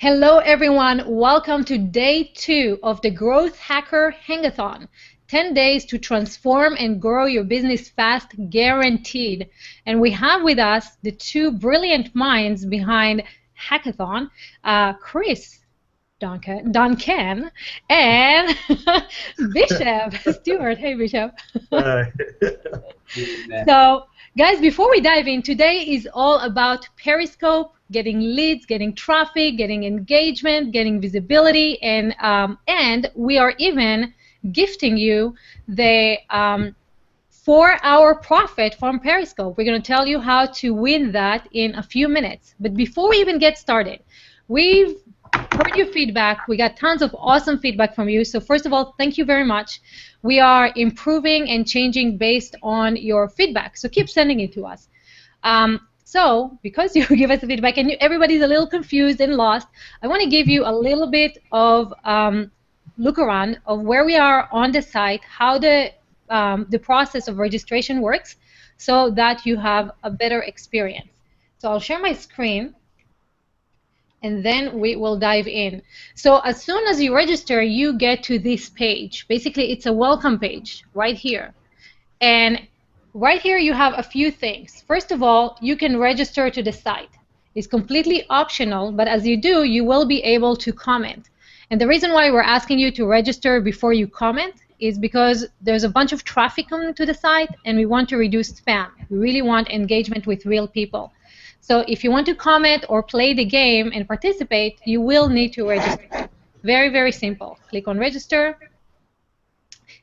Hello, everyone. Welcome to day 2 of the Growth Hacker Hangathon. 10 days to transform and grow your business fast, guaranteed. And we have with us the two brilliant minds behind Hackathon, Chris Duncan and Bishop Stewart. Hey, Bishop. So, guys, before we dive in, today is all about Periscope, getting leads, getting traffic, getting engagement, getting visibility, and we are even gifting you the 4-hour profit from Periscope. We're going to tell you how to win that in a few minutes. But before we even get started, we've heard your feedback. We got tons of awesome feedback from you. So first of all, thank you very much. We are improving and changing based on your feedback. So keep sending it to us. So because you give us the feedback and everybody's a little confused and lost, I want to give you a little bit of look around of where we are on the site, how the process of registration works, so that you have a better experience. So I'll share my screen, and then we will dive in. So as soon as you register, you get to this page. Basically, it's a welcome page right here. And right here, you have a few things. First of all, you can register to the site. It's completely optional, but as you do, you will be able to comment. And the reason why we're asking you to register before you comment is because there's a bunch of traffic coming to the site, and we want to reduce spam. We really want engagement with real people. So if you want to comment or play the game and participate, you will need to register. Very, very simple. Click on register.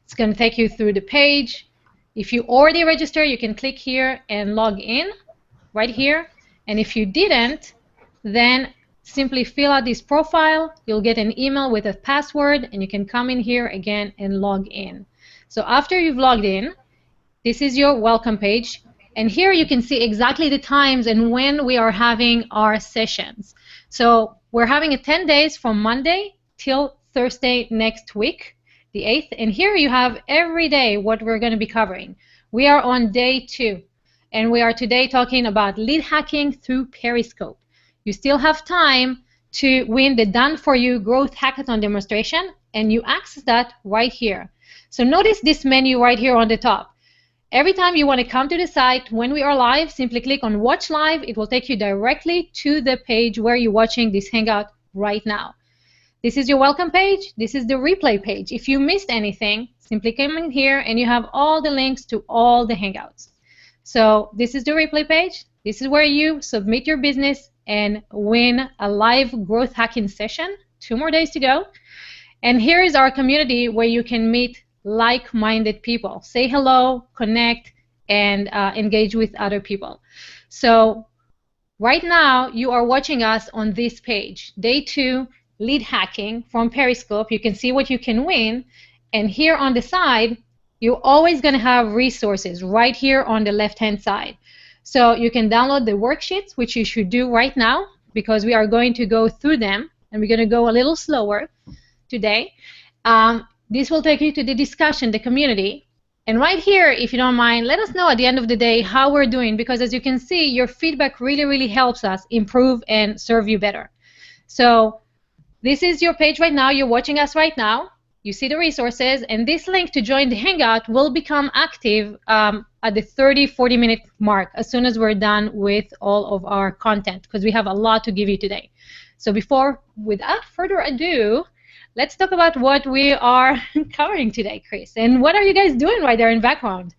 It's going to take you through the page. If you already registered, you can click here and log in right here. And if you didn't, then simply fill out this profile. You'll get an email with a password, and you can come in here again and log in. So after you've logged in, this is your welcome page. And here you can see exactly the times and when we are having our sessions. So we're having a 10 days from Monday till Thursday next week, the 8th. And here you have every day what we're going to be covering. We are on day 2. And we are today talking about lead hacking through Periscope. You still have time to win the Done For You Growth Hackathon demonstration, and you access that right here. So notice this menu right here on the top. Every time you want to come to the site, when we are live, simply click on Watch Live. It will take you directly to the page where you're watching this Hangout right now. This is your welcome page. This is the replay page. If you missed anything, simply come in here, and you have all the links to all the Hangouts. So this is the replay page. This is where you submit your business and win a live growth hacking session. 2 more days to go. And here is our community where you can meet like-minded people. Say hello, connect, and engage with other people. So right now, you are watching us on this page, day 2, lead hacking from Periscope. You can see what you can win. And here on the side, you're always going to have resources right here on the left-hand side. So you can download the worksheets, which you should do right now, because we are going to go through them, and we're going to go a little slower today. This will take you to the discussion, the community. And right here, if you don't mind, let us know at the end of the day how we're doing, because as you can see, your feedback really, really helps us improve and serve you better. So this is your page right now. You're watching us right now. You see the resources, and this link to join the Hangout will become active at the 30-40 minute mark as soon as we're done with all of our content, because we have a lot to give you today. So without further ado, let's talk about what we are covering today, Chris. And what are you guys doing right there in background?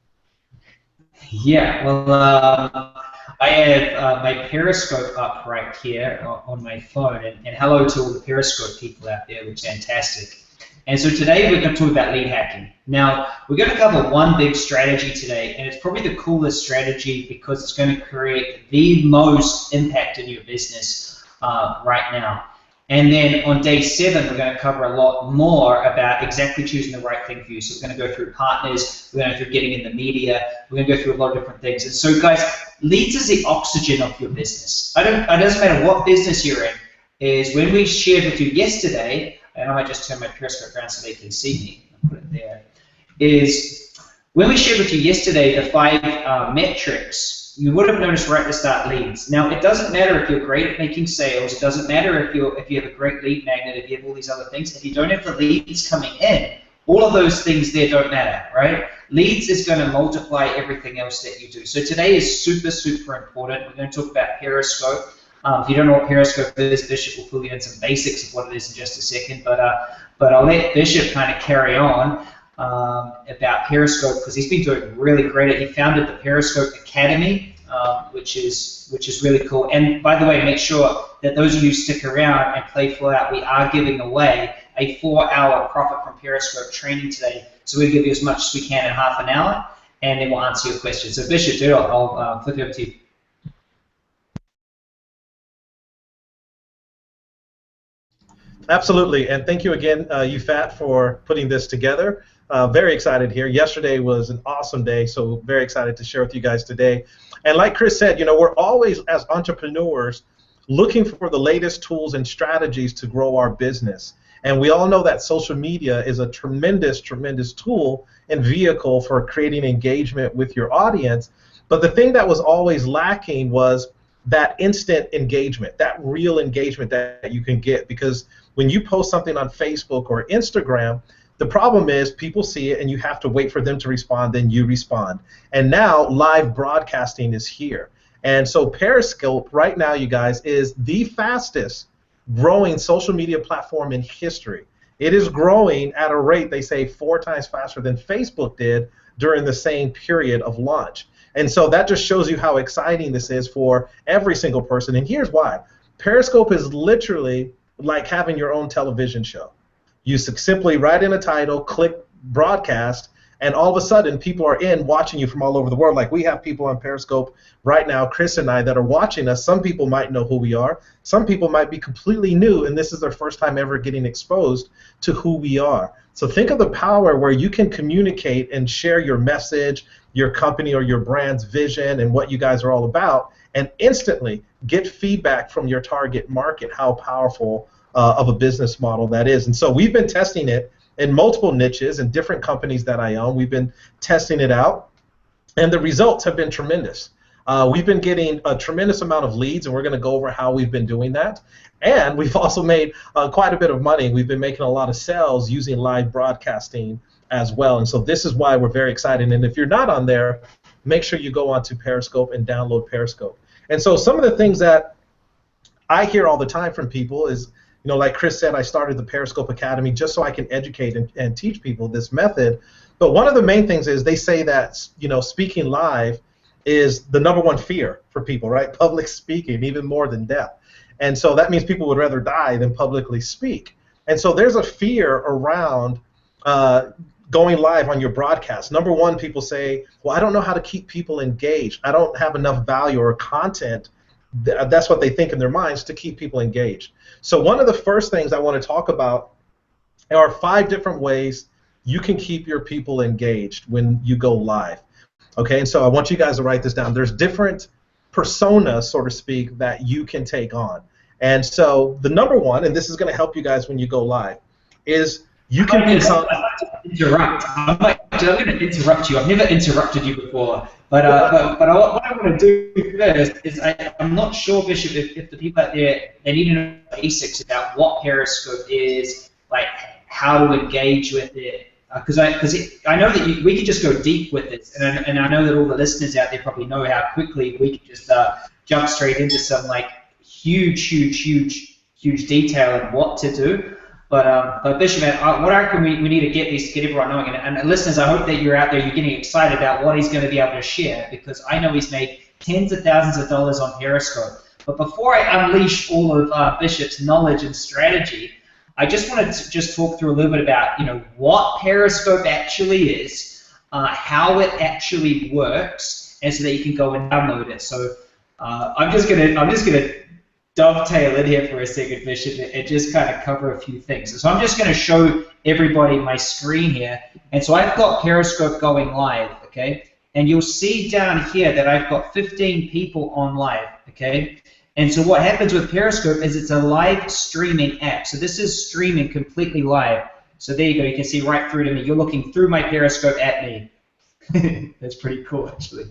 Yeah, well, I have my Periscope up right here on my phone, and hello to all the Periscope people out there, which is fantastic. And so today we're going to talk about lead hacking. Now, we're going to cover one big strategy today, and it's probably the coolest strategy because it's going to create the most impact in your business right now. And then on day 7, we're going to cover a lot more about exactly choosing the right thing for you. So we're going to go through partners, we're going to go through getting in the media, we're going to go through a lot of different things. And so, guys, leads is the oxygen of your business. It doesn't matter what business you're in, is when we shared with you yesterday, and I might just turn my Periscope around so they can see me, I'll put it there, is when we shared with you yesterday the 5 metrics you would have noticed right at the start leads. Now, it doesn't matter if you're great at making sales. It doesn't matter if you have a great lead magnet, if you have all these other things. If you don't have the leads coming in, all of those things there don't matter, right? Leads is going to multiply everything else that you do. So today is super, super important. We're going to talk about Periscope. If you don't know what Periscope is, Bishop will fill you in some basics of what it is in just a second. But I'll let Bishop kind of carry on about Periscope because he's been doing really great. He founded the Periscope Academy, which is really cool. And by the way, make sure that those of you who stick around and play full out, we are giving away a 4-hour Profit from Periscope training today. So we'll give you as much as we can in half an hour, and then we'll answer your questions. So Bishop, dude, I'll flip it over to you. Absolutely, and thank you again, UFAT, for putting this together. Very excited here. Yesterday was an awesome day, so very excited to share with you guys today. And like Chris said, we're always, as entrepreneurs, looking for the latest tools and strategies to grow our business. And we all know that social media is a tremendous, tremendous tool and vehicle for creating engagement with your audience. But the thing that was always lacking was that instant engagement, that real engagement that you can get. Because when you post something on Facebook or Instagram, the problem is people see it and you have to wait for them to respond, then you respond. And now live broadcasting is here. And so Periscope right now, you guys, is the fastest growing social media platform in history. It is growing at a rate, they say, 4 times faster than Facebook did during the same period of launch. And so that just shows you how exciting this is for every single person. And here's why. Periscope is literally like having your own television show. You simply write in a title, click broadcast, and all of a sudden people are watching you from all over the world. Like we have people on Periscope right now, Chris and I, that are watching us. Some people might know who we are. Some people might be completely new, and this is their first time ever getting exposed to who we are. So think of the power where you can communicate and share your message, your company or your brand's vision and what you guys are all about, and instantly get feedback from your target market, how powerful of a business model that is. And so we've been testing it in multiple niches and different companies that I own. We've been testing it out, and the results have been tremendous. We've been getting a tremendous amount of leads, and we're going to go over how we've been doing that. And we've also made quite a bit of money. We've been making a lot of sales using live broadcasting as well. And so this is why we're very excited. And if you're not on there, make sure you go onto Periscope and download Periscope. And so some of the things that I hear all the time from people is, like Chris said, I started the Periscope Academy just so I can educate and teach people this method. But one of the main things is they say that, speaking live is the #1 fear for people, right? Public speaking, even more than death. And so that means people would rather die than publicly speak. And so there's a fear around going live on your broadcast. #1, people say, well, I don't know how to keep people engaged. I don't have enough value or content. That's what they think in their minds to keep people engaged. So one of the first things I want to talk about are 5 different ways you can keep your people engaged when you go live. Okay, and so I want you guys to write this down. There's different personas, so to speak, that you can take on. And so the #1, and this is going to help you guys when you go live, is you can become... I'm going to interrupt you. I've never interrupted you before. But what I want to do first is I'm not sure, Bishop, if the people out there, they need to know basics about what Periscope is, like how to engage with it. Because I know that we can just go deep with this, and I know that all the listeners out there probably know how quickly we can just jump straight into some like huge detail of what to do. But Bishop, what I reckon we need to get everyone knowing, and listeners, I hope that you're out there, you're getting excited about what he's going to be able to share, because I know he's made tens of thousands of dollars on Periscope. But before I unleash all of Bishop's knowledge and strategy, I just want to talk through a little bit about what Periscope actually is, how it actually works, and so that you can go and download it. So I'm just gonna dovetail in here for a second, Bishop, and just kind of cover a few things. So I'm just going to show everybody my screen here, and so I've got Periscope going live, okay? And you'll see down here that I've got 15 people on live, okay? And so what happens with Periscope is it's a live streaming app. So this is streaming completely live. So there you go. You can see right through to me. You're looking through my Periscope at me. That's pretty cool, actually.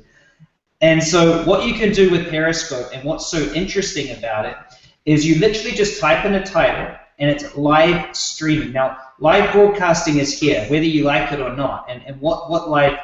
And so what you can do with Periscope, and what's so interesting about it, is you literally just type in a title, and it's live streaming. Now, live broadcasting is here, whether you like it or not. And what live,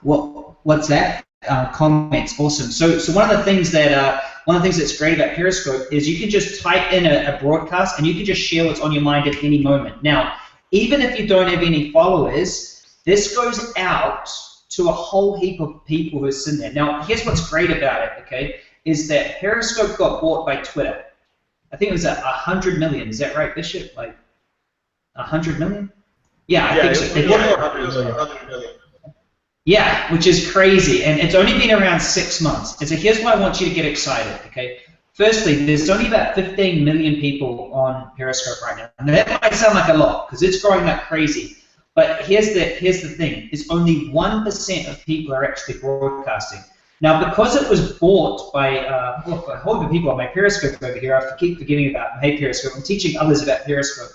what's that? Comments, awesome. So one of the things that's great about Periscope is you can just type in a broadcast, and you can just share what's on your mind at any moment. Now, even if you don't have any followers, this goes out to a whole heap of people who are sitting there. Now, here's what's great about it, okay, is that Periscope got bought by Twitter. I think it was 100 million. Is that right, Bishop? Like 100 million? Yeah, I think so. It was 100 million. Yeah, which is crazy, and it's only been around 6 months. And so here's why I want you to get excited, okay? Firstly, there's only about 15 million people on Periscope right now. Now that might sound like a lot, because it's growing like crazy. But here's the thing, is only 1% of people are actually broadcasting. Now, because it was bought by a whole heap of people on my Periscope over here, I keep forgetting about my Periscope. I'm teaching others about Periscope.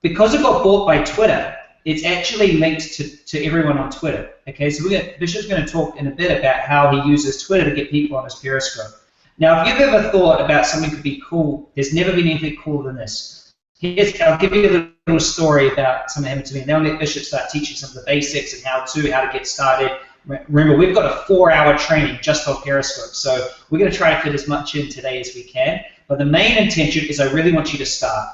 Because it got bought by Twitter, it's actually linked to everyone on Twitter. Okay, so Bishop's going to talk in a bit about how he uses Twitter to get people on his Periscope. Now, if you've ever thought about something could be cool, there's never been anything cooler than this. I'll give you a little story about something happened to me, and then I'll let Bishop start teaching some of the basics and how to get started. Remember, we've got a 4-hour training just on Periscope, so we're going to try to fit as much in today as we can. But the main intention is I really want you to start.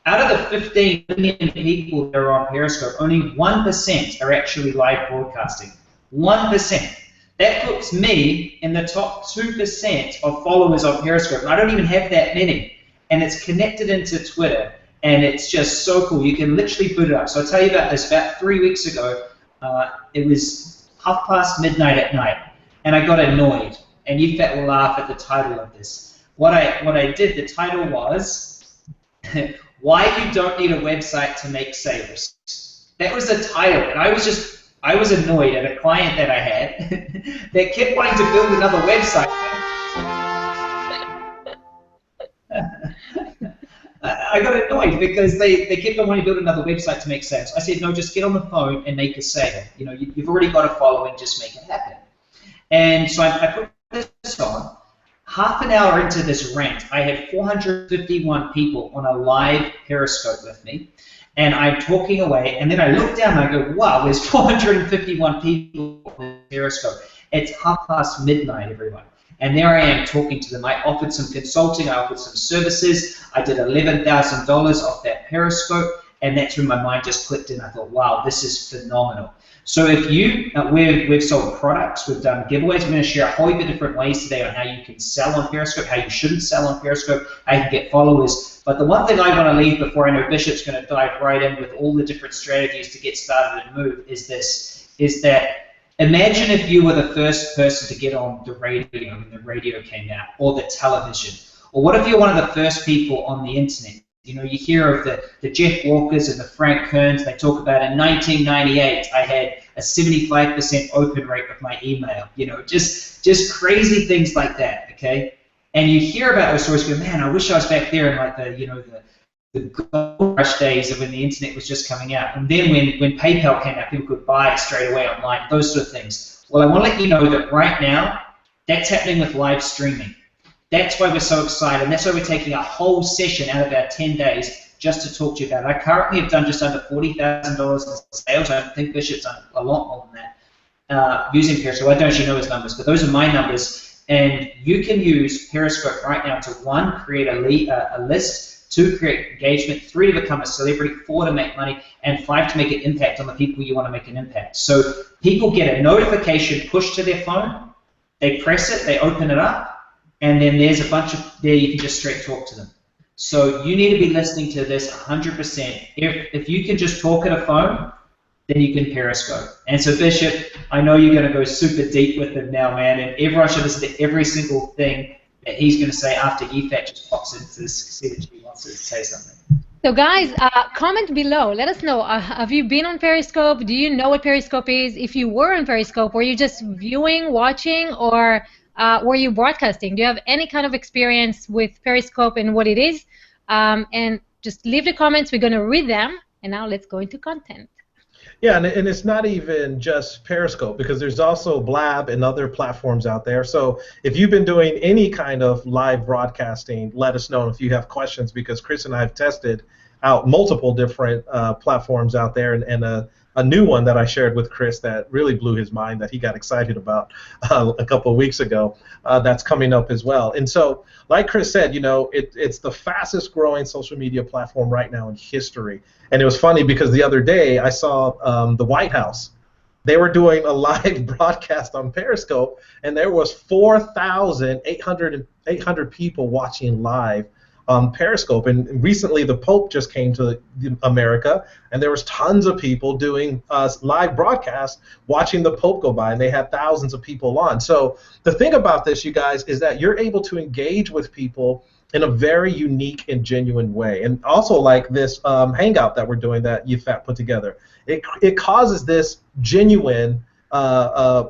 Out of the 15 million people that are on Periscope, only 1% are actually live broadcasting. 1%. That puts me in the top 2% of followers on Periscope. And I don't even have that many. And it's connected into Twitter. And it's just so cool. You can literally boot it up. So I'll tell you about this. About 3 weeks ago, it was midnight at night, and I got annoyed. And you will laugh at the title of this. What I did, the title was, Why You Don't Need a Website to Make Sales. That was the title. And I was annoyed at a client that I had that kept wanting to build another website. I got annoyed because they kept on wanting to build another website to make sales. I said, no, just get on the phone and make a sale. You know, you've already got a following, just make it happen. And so I put this on. Half an hour into this rant, I had 451 people on a live Periscope with me, and I'm talking away, and then I look down and I go, wow, there's 451 people on Periscope. It's midnight, everyone. And there I am talking to them. I offered some consulting, I offered some services, I did $11,000 off that Periscope, and that's when my mind just clicked in. I thought, wow, this is phenomenal. So if you, we've sold products, we've done giveaways, we're going to share a whole heap of different ways today on how you can sell on Periscope, how you shouldn't sell on Periscope, how you can get followers. But the one thing I want to leave before I know Bishop's going to dive right in with all the different strategies to get started and move is this, is that imagine if you were the first person to get on the radio when the radio came out, or the television. Or what if you're one of the first people on the internet? You know, you hear of the Jeff Walkers and the Frank Kerns. They talk about in 1998, I had a 75% open rate of my email. You know, just crazy things like that, okay? And you hear about those stories, you go, man, I wish I was back there in like the gold rush days of when the internet was just coming out. And then when PayPal came out, people could buy it straight away online, those sort of things. Well, I want to let you know that right now, that's happening with live streaming. That's why we're so excited, and that's why we're taking a whole session out of our 10 days just to talk to you about it. I currently have done just under $40,000 in sales. I think Bishop's done a lot more than that using Periscope. I don't actually know his numbers, but those are my numbers. And you can use Periscope right now to, 1, create a list, 2, create engagement, 3, to become a celebrity, 4, to make money, and 5, to make an impact on the people you want to make an impact. So people get a notification pushed to their phone, they press it, they open it up, and then there's a bunch of, there you can just straight talk to them. So you need to be listening to this 100%. If you can just talk at a phone, then you can Periscope. And so Bishop, I know you're going to go super deep with him now, man, and everyone should listen to every single thing that he's going to say after EFAT just pops into this, see that he wants to say something. So guys, comment below. Let us know. Have you been on Periscope? Do you know what Periscope is? If you were on Periscope, were you just viewing, watching, or were you broadcasting? Do you have any kind of experience with Periscope and what it is? And just leave the comments. We're going to read them. And now let's go into content. Yeah, and it's not even just Periscope because there's also Blab and other platforms out there. So if you've been doing any kind of live broadcasting, let us know if you have questions because Chris and I have tested out multiple different platforms out there and a new one that I shared with Chris that really blew his mind that he got excited about a couple of weeks ago that's coming up as well. And so, like Chris said, it's the fastest growing social media platform right now in history. And it was funny because the other day I saw the White House. They were doing a live broadcast on Periscope, and there was 4,800 people watching live on Periscope. And recently the Pope just came to America, and there was tons of people doing live broadcasts watching the Pope go by, and they had thousands of people on. So the thing about this, you guys, is that you're able to engage with people in a very unique and genuine way. And also like this hangout that we're doing that YouFat put together, it causes this genuine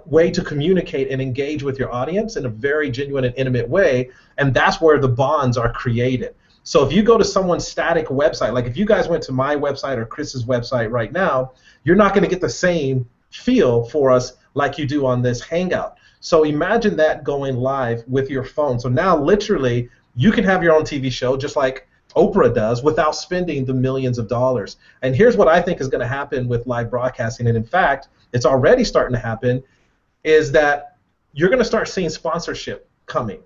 way to communicate and engage with your audience in a very genuine and intimate way, and that's where the bonds are created. So if you go to someone's static website, like if you guys went to my website or Chris's website right now, you're not going to get the same feel for us like you do on this hangout. So imagine that going live with your phone. So now literally you can have your own TV show just like Oprah does without spending the millions of dollars. And here's what I think is going to happen with live broadcasting, and in fact, it's already starting to happen, is that you're going to start seeing sponsorship coming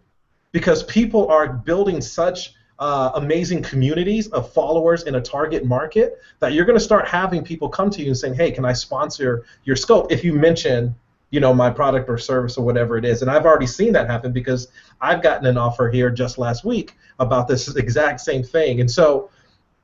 because people are building such amazing communities of followers in a target market that you're going to start having people come to you and saying, hey, can I sponsor your scope if you mention my product or service or whatever it is. And I've already seen that happen because I've gotten an offer here just last week about this exact same thing. And so,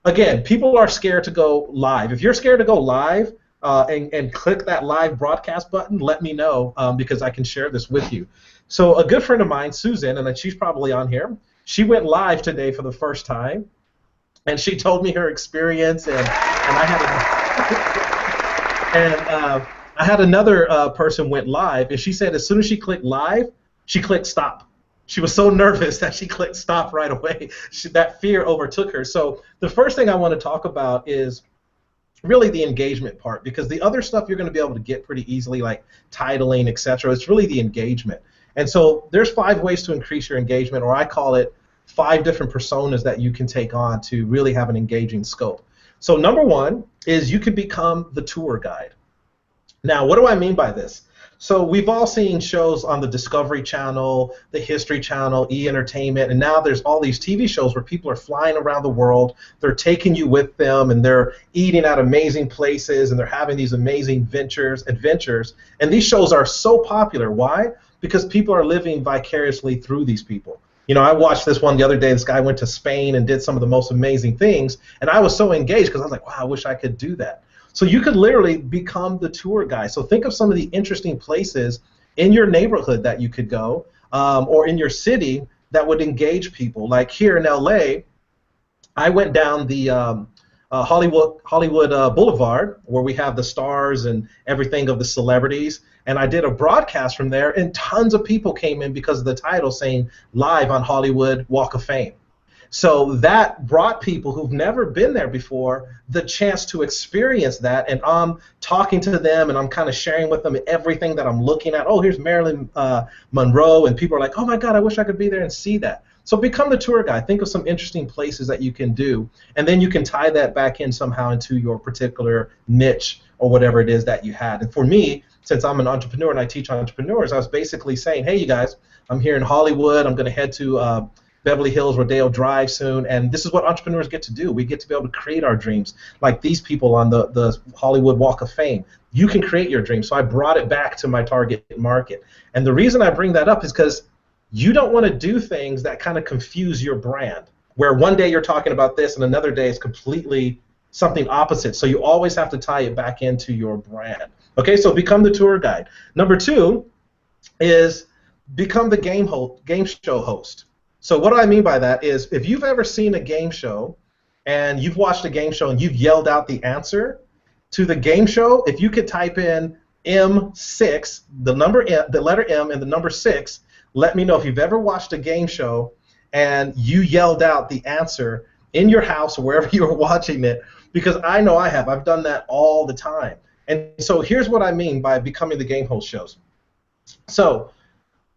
again, people are scared to go live. If you're scared to go live and click that live broadcast button, let me know because I can share this with you. So a good friend of mine, Susan, and she's probably on here, she went live today for the first time, and she told me her experience, and I had I had another person went live, and she said as soon as she clicked live, she clicked stop. She was so nervous that she clicked stop right away. That fear overtook her. So the first thing I want to talk about is really the engagement part, because the other stuff you're going to be able to get pretty easily, like titling, etc. It's really the engagement. And so there's 5 ways to increase your engagement, or I call it 5 different personas that you can take on to really have an engaging scope. So number 1 is you can become the tour guide. Now, what do I mean by this? So we've all seen shows on the Discovery Channel, the History Channel, E! Entertainment, and now there's all these TV shows where people are flying around the world, they're taking you with them, and they're eating at amazing places, and they're having these amazing adventures, and these shows are so popular. Why? Because people are living vicariously through these people. I watched this one the other day. This guy went to Spain and did some of the most amazing things, and I was so engaged because I was like, wow, I wish I could do that. So you could literally become the tour guide. So think of some of the interesting places in your neighborhood that you could go, or in your city that would engage people. Like here in LA, I went down the Hollywood Boulevard, where we have the stars and everything of the celebrities, and I did a broadcast from there, and tons of people came in because of the title saying live on Hollywood Walk of Fame. So that brought people who've never been there before the chance to experience that, and I'm talking to them, and I'm kind of sharing with them everything that I'm looking at. Oh, here's Marilyn Monroe, and people are like, oh my God, I wish I could be there and see that. So become the tour guide. Think of some interesting places that you can do, and then you can tie that back in somehow into your particular niche or whatever it is that you had. And for me, since I'm an entrepreneur and I teach entrepreneurs, I was basically saying, hey, you guys, I'm here in Hollywood. I'm going to head to Beverly Hills, Rodeo Drive soon, and this is what entrepreneurs get to do. We get to be able to create our dreams, like these people on the Hollywood Walk of Fame. You can create your dreams. So I brought it back to my target market. And the reason I bring that up is because you don't want to do things that kind of confuse your brand, where one day you're talking about this and another day it's completely something opposite. So you always have to tie it back into your brand. Okay, so become the tour guide. Number 2 is become the game show host. So what do I mean by that is if you've ever seen a game show and you've watched a game show and you've yelled out the answer to the game show, if you could type in M6, the letter M and the number 6, let me know if you've ever watched a game show and you yelled out the answer in your house or wherever you were watching it, because I know I have. I've done that all the time. And so here's what I mean by becoming the game host shows. So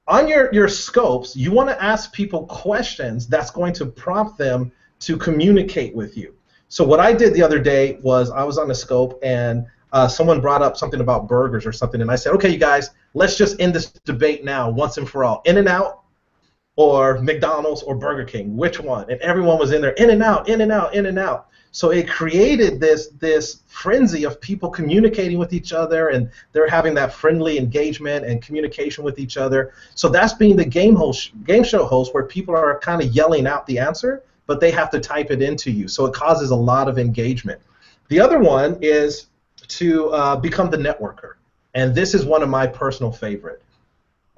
on your scopes, you want to ask people questions that's going to prompt them to communicate with you. So what I did the other day was I was on a scope and someone brought up something about burgers or something, and I said, okay, you guys, let's just end this debate now once and for all. In-N-Out or McDonald's or Burger King, which one? And everyone was in there, In-N-Out, In-N-Out, In-N-Out. So it created this frenzy of people communicating with each other, and they're having that friendly engagement and communication with each other. So that's being the game show host, where people are kind of yelling out the answer, but they have to type it into you. So it causes a lot of engagement. The other one is to become the networker, and this is one of my personal favorite.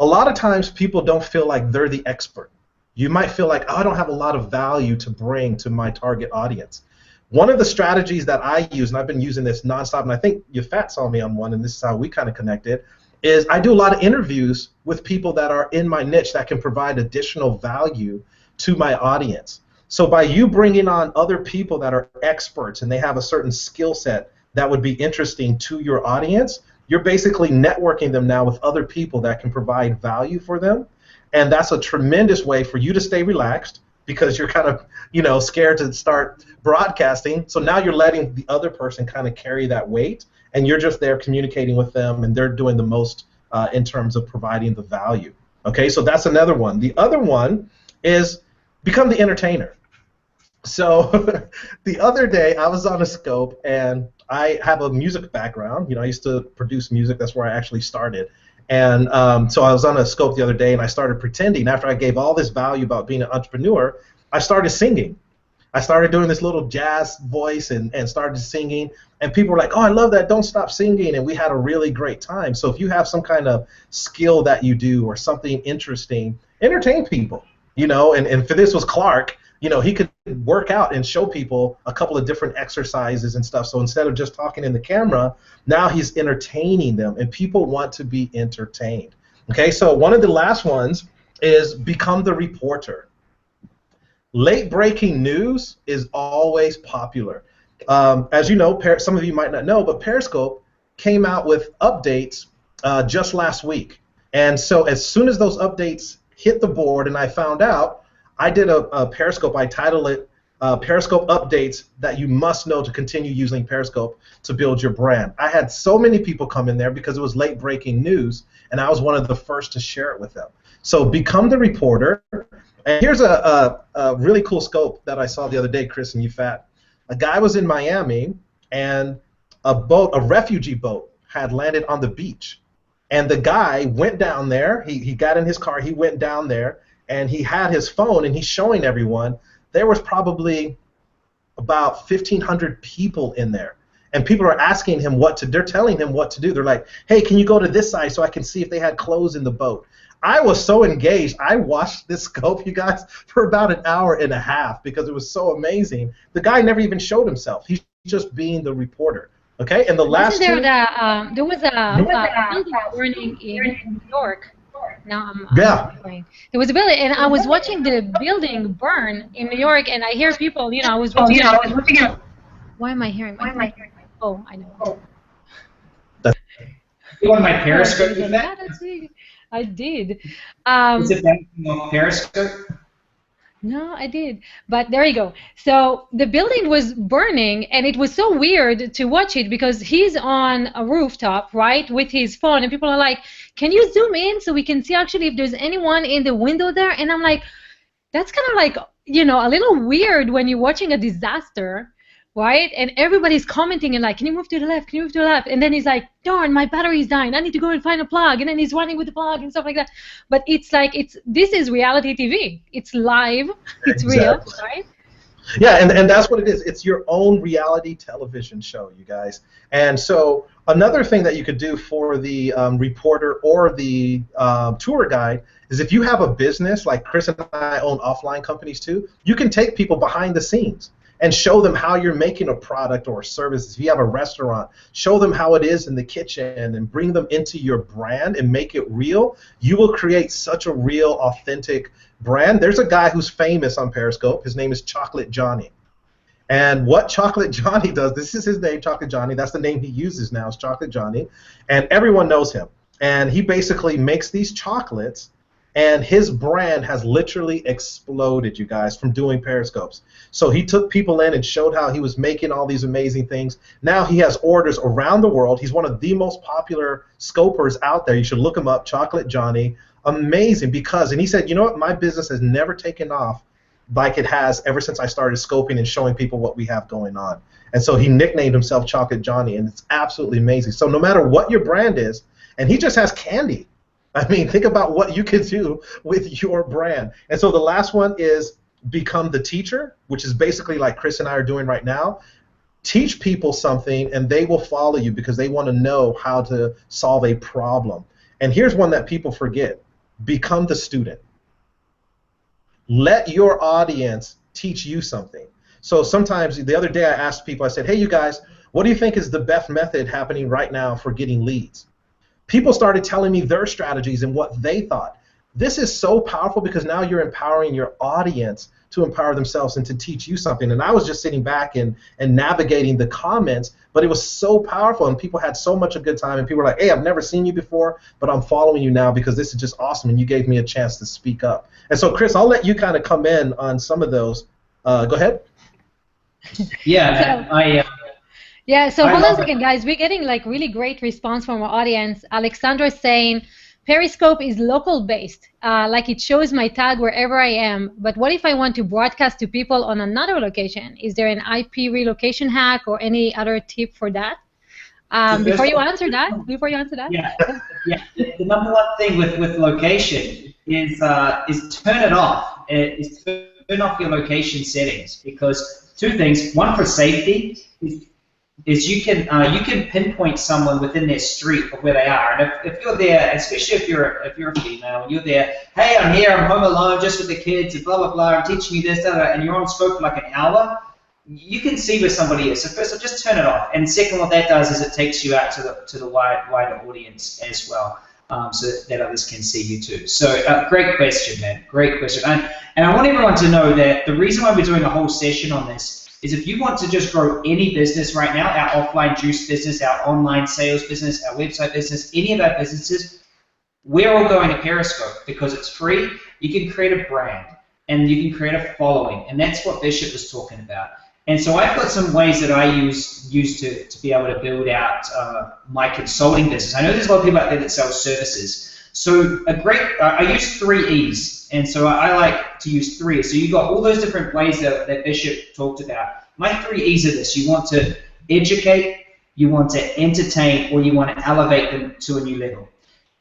A lot of times people don't feel like they're the expert. You might feel like, oh, I don't have a lot of value to bring to my target audience. One of the strategies that I use, and I've been using this nonstop, and I think Yafat saw me on one, and this is how we kind of connected, is I do a lot of interviews with people that are in my niche that can provide additional value to my audience. So by you bringing on other people that are experts and they have a certain skill set that would be interesting to your audience, you're basically networking them now with other people that can provide value for them. And that's a tremendous way for you to stay relaxed, because you're kind of, scared to start broadcasting. So now you're letting the other person kind of carry that weight, and you're just there communicating with them, and they're doing the most in terms of providing the value. Okay, so that's another one. The other one is become the entertainer. So the other day I was on a scope, and I have a music background. I used to produce music. That's where I actually started. And so I was on a scope the other day, and I started pretending. After I gave all this value about being an entrepreneur, I started singing. I started doing this little jazz voice and started singing. And people were like, oh, I love that. Don't stop singing. And we had a really great time. So if you have some kind of skill that you do or something interesting, entertain people. And for this was Clark. He could work out and show people a couple of different exercises and stuff. So instead of just talking in the camera, now he's entertaining them, and people want to be entertained. Okay, so one of the last ones is become the reporter. Late breaking news is always popular. As you know, some of you might not know, but Periscope came out with updates just last week. And so as soon as those updates hit the board and I found out, I did a Periscope. I titled it Periscope Updates That You Must Know to Continue Using Periscope to Build Your Brand. I had so many people come in there because it was late breaking news, and I was one of the first to share it with them. So become the reporter. And here's a really cool scope that I saw the other day, Chris and Yafat. A guy was in Miami, and a refugee boat had landed on the beach. And the guy went down there. He got in his car. He went down there. And he had his phone, and he's showing everyone. There was probably about 1,500 people in there. And people are asking him they're telling him what to do. They're like, hey, can you go to this side so I can see if they had clothes in the boat? I was so engaged. I watched this scope, you guys, for about an hour and a half because it was so amazing. The guy never even showed himself. He's just being the reporter. Okay, and the last there was a building burning in New York. Now I'm there was a building, and I was watching the building burn in New York, and I hear people. I was watching. Why am I hearing? Oh, I know. You on my Periscope? I did. Is it on Periscope? No, I did. But there you go. So the building was burning, and it was so weird to watch it because he's on a rooftop, right, with his phone, and people are like, can you zoom in so we can see actually if there's anyone in the window there? And I'm like, that's kind of like, a little weird when you're watching a disaster, right? And everybody's commenting and like, can you move to the left? Can you move to the left? And then he's like, darn, my battery's dying. I need to go and find a plug. And then he's running with the plug and stuff like that. But it's like, this is reality TV. It's live. It's real, right? Yeah, and that's what it is. It's your own reality television show, you guys. And so another thing that you could do for the reporter or the tour guide is if you have a business, like Chris and I own offline companies too, you can take people behind the scenes and show them how you're making a product or a service. If you have a restaurant, show them how it is in the kitchen and bring them into your brand and make it real. You will create such a real, authentic brand. There's a guy who's famous on Periscope. His name is Chocolate Johnny. And what Chocolate Johnny does, this is his name, Chocolate Johnny. That's the name he uses now, is Chocolate Johnny. And everyone knows him. And he basically makes these chocolates, and his brand has literally exploded, you guys, from doing Periscopes. So he took people in and showed how he was making all these amazing things. Now he has orders around the world. He's one of the most popular scopers out there. You should look him up, Chocolate Johnny. Amazing, because, and he said, you know what, my business has never taken off like it has ever since I started scoping and showing people what we have going on. And so he nicknamed himself Chocolate Johnny, and it's absolutely amazing. So no matter what your brand is, and he just has candy. I mean, think about what you can do with your brand. And so the last one is become the teacher, which is basically like Chris and I are doing right now. Teach people something, and they will follow you because they want to know how to solve a problem. And here's one that people forget. Become the student. Let your audience teach you something. So sometimes, the other day I asked people, I said, hey, you guys, what do you think is the best method happening right now for getting leads? People started telling me their strategies and what they thought. This is so powerful because now you're empowering your audience to empower themselves and to teach you something. And I was just sitting back and navigating the comments, but it was so powerful, and people had so much a good time, and people were like, hey, I've never seen you before, but I'm following you now because this is just awesome, and you gave me a chance to speak up. And so, Chris, I'll let you kind of come in on some of those. Go ahead. Yeah, Yeah, so hold on a second, guys. We're getting like really great response from our audience. Alexandra is saying, Periscope is local based, like it shows my tag wherever I am, but what if I want to broadcast to people on another location? Is there an IP relocation hack or any other tip for that? Before you answer that? Yeah, the number one thing with location is turn it off. Is turn off your location settings, because two things. One, for safety, is you can pinpoint someone within their street of where they are, and if you're there, especially if you're a female, and you're there, hey, I'm here, I'm home alone, just with the kids, and blah blah blah, I'm teaching you this, and you're on scope for like an hour, you can see where somebody is. So first of all, just turn it off, and second, what that does is it takes you out to the wider audience as well, so that others can see you too. So great question, man, great question, and I want everyone to know that the reason why we're doing a whole session on this is if you want to just grow any business right now, our offline juice business, our online sales business, our website business, any of our businesses, we're all going to Periscope because it's free. You can create a brand and you can create a following, and that's what Bishop was talking about. And so I've got some ways that I use to be able to build out my consulting business. I know there's a lot of people out there that sell services. So I use 3 E's, and so I like to use 3. So you got all those different ways that Bishop talked about. My 3 E's are this: you want to educate, you want to entertain, or you want to elevate them to a new level.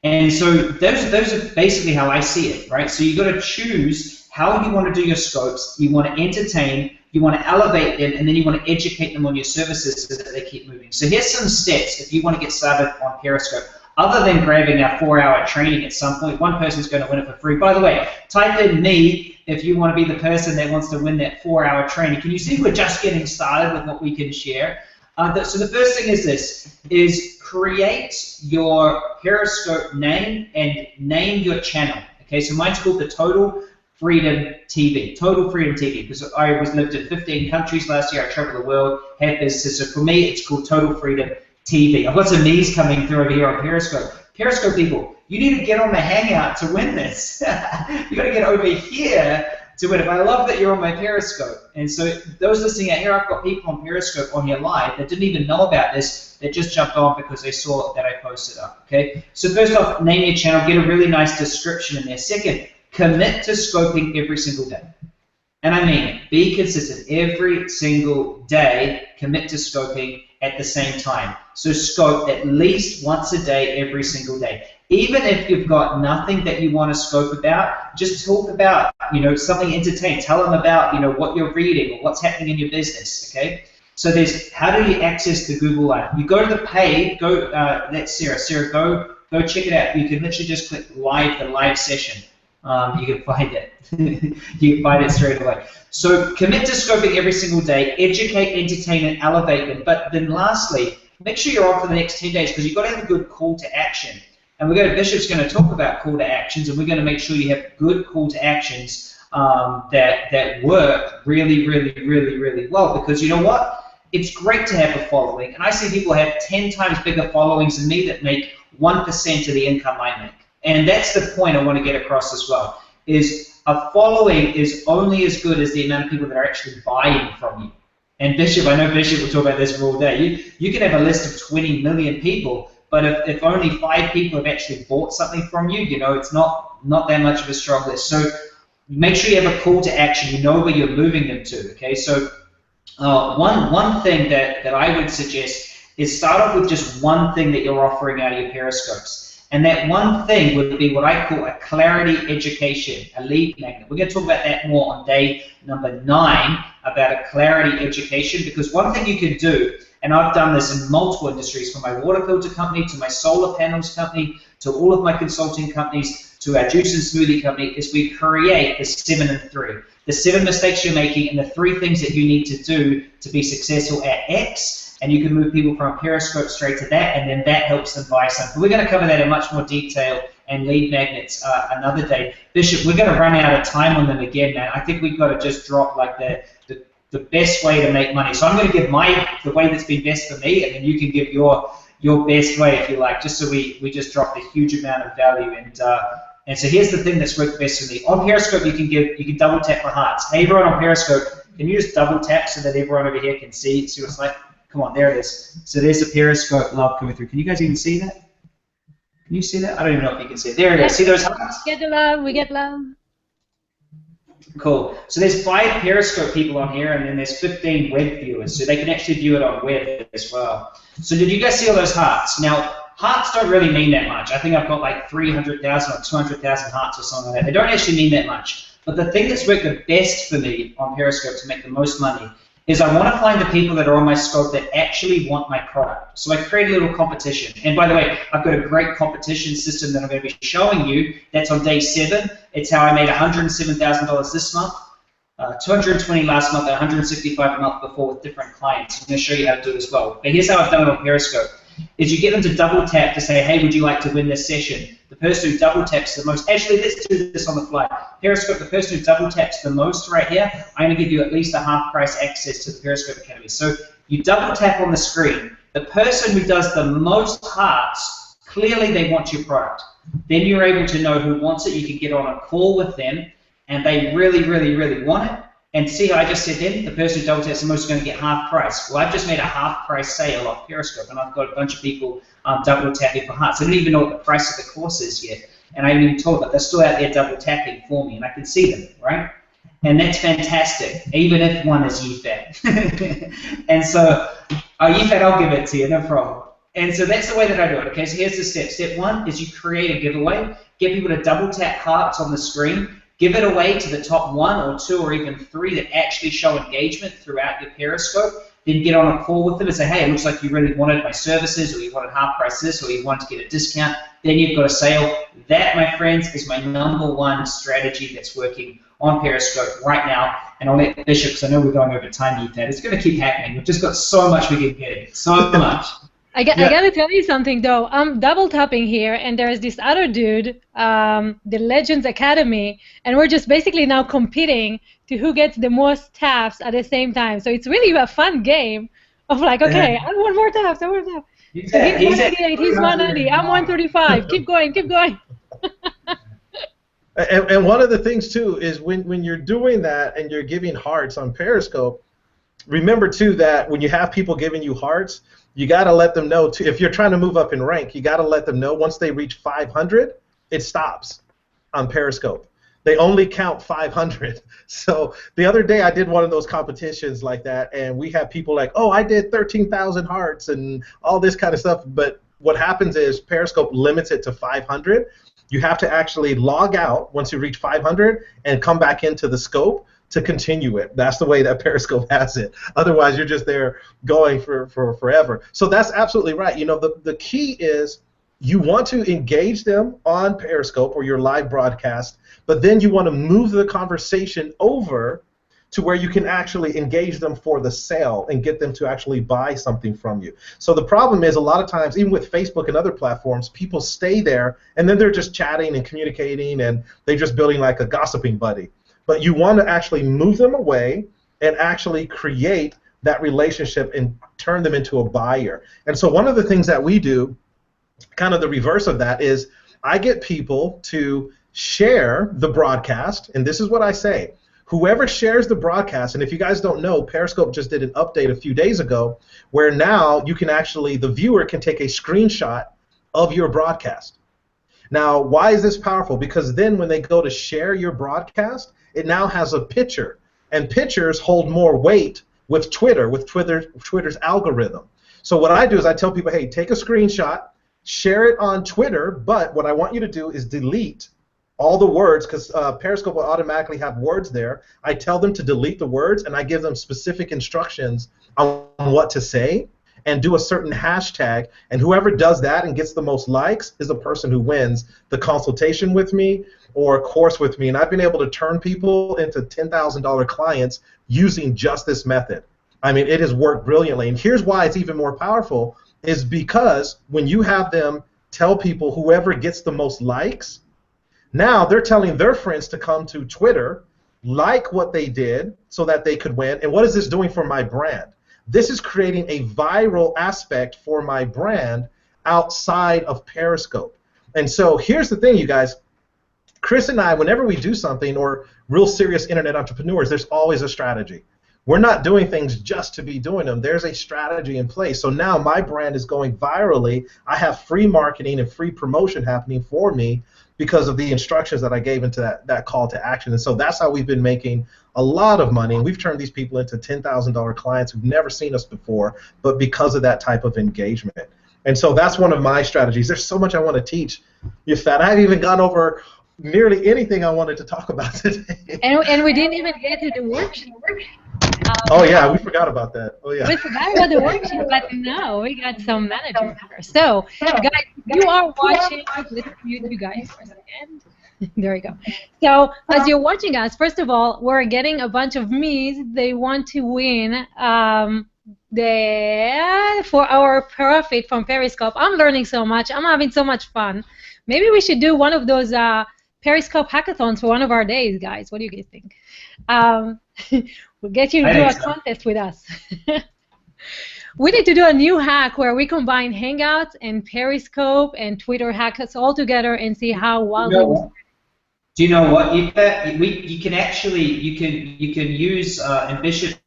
And so those are basically how I see it, right? So you got to choose how you want to do your scopes. You want to entertain, you want to elevate them, and then you want to educate them on your services so that they keep moving. So here's some steps if you want to get started on Periscope. Other than grabbing our 4-hour training at some point, one person's going to win it for free. By the way, type in me if you want to be the person that wants to win that 4-hour training. Can you see we're just getting started with what we can share? So the first thing is this, is create your Periscope name and name your channel. Okay, so mine's called the Total Freedom TV. Total Freedom TV, because I lived in 15 countries last year. I traveled the world, had businesses. So for me, it's called Total Freedom TV. I've got some E's coming through over here on Periscope. Periscope people, you need to get on the Hangout to win this. You got to get over here to win it. I love that you're on my Periscope. And so those listening out here, I've got people on Periscope on your live that didn't even know about this, that just jumped on because they saw that I posted up. Okay. So first off, name your channel, get a really nice description in there. Second, commit to scoping every single day. And I mean it. Be consistent every single day. Commit to scoping at the same time. So scope at least once a day, every single day. Even if you've got nothing that you want to scope about, just talk about, something entertaining. Tell them about, what you're reading or what's happening in your business. Okay. So there's how do you access the Google Live? You go to the page. That's Sarah. Sarah, go check it out. You can literally just click live, the live session. You can find it. You can find it straight away. So commit to scoping every single day, educate, entertain, and elevate them. But then lastly, make sure you're on for the next 10 days because you've got to have a good call to action. And Bishop's going to talk about call to actions, and we're going to make sure you have good call to actions that work really, really, really, really well. Because you know what? It's great to have a following, and I see people have 10 times bigger followings than me that make 1% of the income I make. And that's the point I want to get across as well, is a following is only as good as the amount of people that are actually buying from you. And Bishop, I know Bishop will talk about this for all day. You can have a list of 20 million people, but if only 5 people have actually bought something from you, you know, it's not that much of a strong list. So make sure you have a call to action. You know where you're moving them to, okay? So one thing that I would suggest is start off with just one thing that you're offering out of your Periscopes. And that one thing would be what I call a clarity education, a lead magnet. We're going to talk about that more on day number 9, about a clarity education, because one thing you can do, and I've done this in multiple industries, from my water filter company to my solar panels company to all of my consulting companies to our juice and smoothie company, is we create the 7 and 3. The 7 mistakes you're making and the 3 things that you need to do to be successful at X. And you can move people from a Periscope straight to that, and then that helps them buy something. We're going to cover that in much more detail and lead magnets another day. Bishop, we're going to run out of time on them again, man. I think we've got to just drop like the best way to make money. So I'm going to give the way that's been best for me, and then you can give your best way if you like, just so we just dropped a huge amount of value. And so here's the thing that's worked best for me. On Periscope, you can double tap for hearts. Hey, everyone on Periscope, can you just double tap so that everyone over here can see what it's like? Come on, there it is. So there's the Periscope love coming through. Can you guys even see that? Can you see that? I don't even know if you can see it. There it is. See those hearts? Get the love, we get love. Cool. So there's 5 Periscope people on here, and then there's 15 web viewers, so they can actually view it on web as well. So did you guys see all those hearts? Now, hearts don't really mean that much. I think I've got like 300,000 or 200,000 hearts or something like that. They don't actually mean that much. But the thing that's worked the best for me on Periscope to make the most money is I want to find the people that are on my scope that actually want my product. So I create a little competition. And by the way, I've got a great competition system that I'm going to be showing you. That's on day 7. It's how I made $107,000 this month, 220 last month, and 165 a month before with different clients. I'm going to show you how to do it as well. But here's how I've done it on Periscope. Is you get them to double tap to say, hey, would you like to win this session? The person who double taps the most, actually, let's do this on the fly. Periscope, the person who double taps the most right here, I'm going to give you at least a half price access to the Periscope Academy. So you double tap on the screen. The person who does the most hearts, clearly they want your product. Then you're able to know who wants it. You can get on a call with them, and they really, really, really want it. And see how I just said then, the person who double taps the most is going to get half price. Well, I've just made a half price sale off Periscope, and I've got a bunch of people double tapping for hearts. I don't even know what the price of the course is yet, and I haven't even told them, but they're still out there double tapping for me, and I can see them, right? And that's fantastic, even if one is YFAT. And so, YFAT, I'll give it to you, no problem. And so that's the way that I do it, okay? So here's the step. Step 1 is you create a giveaway, get people to double tap hearts on the screen, give it away to the top 1 or 2 or even 3 that actually show engagement throughout your Periscope. Then get on a call with them and say, hey, it looks like you really wanted my services, or you wanted half price this, or you wanted to get a discount. Then you've got a sale. That, my friends, is my #1 strategy that's working on Periscope right now. And I'll let Bishop, because I know we're going over time, YFAT. It's going to keep happening. We've just got so much we can get. So much. I got to tell you something, though. I'm double tapping here, and there's this other dude, the Legends Academy, and we're just basically now competing to who gets the most taps at the same time. So it's really a fun game of like, okay, I want more taps, I want more taps. So he's 188, he's 190, I'm 135. Keep going, keep going. And one of the things, too, is when you're doing that and you're giving hearts on Periscope, remember, too, that when you have people giving you hearts, you got to let them know, too, if you're trying to move up in rank, you got to let them know once they reach 500, it stops on Periscope. They only count 500. So the other day I did one of those competitions like that, and we had people like, oh, I did 13,000 hearts and all this kind of stuff. But what happens is Periscope limits it to 500. You have to actually log out once you reach 500 and come back into the scope to continue it. That's the way that Periscope has it. Otherwise, you're just there going for forever. So that's absolutely right. You know, the key is you want to engage them on Periscope or your live broadcast, but then you want to move the conversation over to where you can actually engage them for the sale and get them to actually buy something from you. So the problem is a lot of times, even with Facebook and other platforms, people stay there and then they're just chatting and communicating and they're just building like a gossiping buddy. but you want to actually move them away and actually create that relationship and turn them into a buyer. And so one of the things that we do, kind of the reverse of that, is I get people to share the broadcast, and this is what I say. Whoever shares the broadcast, and if you guys don't know, Periscope just did an update a few days ago where now you can actually, the viewer can take a screenshot of your broadcast. Now, why is this powerful? Because then when they go to share your broadcast, it now has a picture, and pictures hold more weight with Twitter's algorithm. So what I do is I tell people, hey, take a screenshot, share it on Twitter, but what I want you to do is delete all the words, because Periscope will automatically have words there. I tell them to delete the words, and I give them specific instructions on what to say and do a certain hashtag, and whoever does that and gets the most likes is the person who wins the consultation with me or a course with me. And I've been able to turn people into $10,000 clients using just this method. I mean, it has worked brilliantly. And here's why it's even more powerful, is because when you have them tell people whoever gets the most likes, now they're telling their friends to come to Twitter, like what they did so that they could win. And what is this doing for my brand? This is creating a viral aspect for my brand outside of Periscope. And so here's the thing, you guys. Chris and I, whenever we do something, or real serious internet entrepreneurs, there's always a strategy. We're not doing things just to be doing them. There's a strategy in place. So now my brand is going virally. I have free marketing and free promotion happening for me because of the instructions that I gave into that call to action. And so that's how we've been making a lot of money. And we've turned these people into $10,000 clients who've never seen us before, but because of that type of engagement. And so that's one of my strategies. There's so much I want to teach you, Fat. I haven't even gone over nearly anything I wanted to talk about today. And we didn't even get to the worksheet. Oh yeah, we forgot about that. Oh yeah. We forgot about the worksheet, but no, we got some managers here. So, guys, you are watching. Let's mute you guys for a second. There we go. So, as you're watching us, first of all, we're getting a bunch of me's. They want to win for our profit from Periscope. I'm learning so much. I'm having so much fun. Maybe we should do one of those Periscope hackathons for one of our days, guys. What do you guys think? We'll get you to do a contest with us. We need to do a new hack where we combine Hangouts and Periscope and Twitter hacks all together and see how wildly we. Do you know what? You can actually you can use and Bishop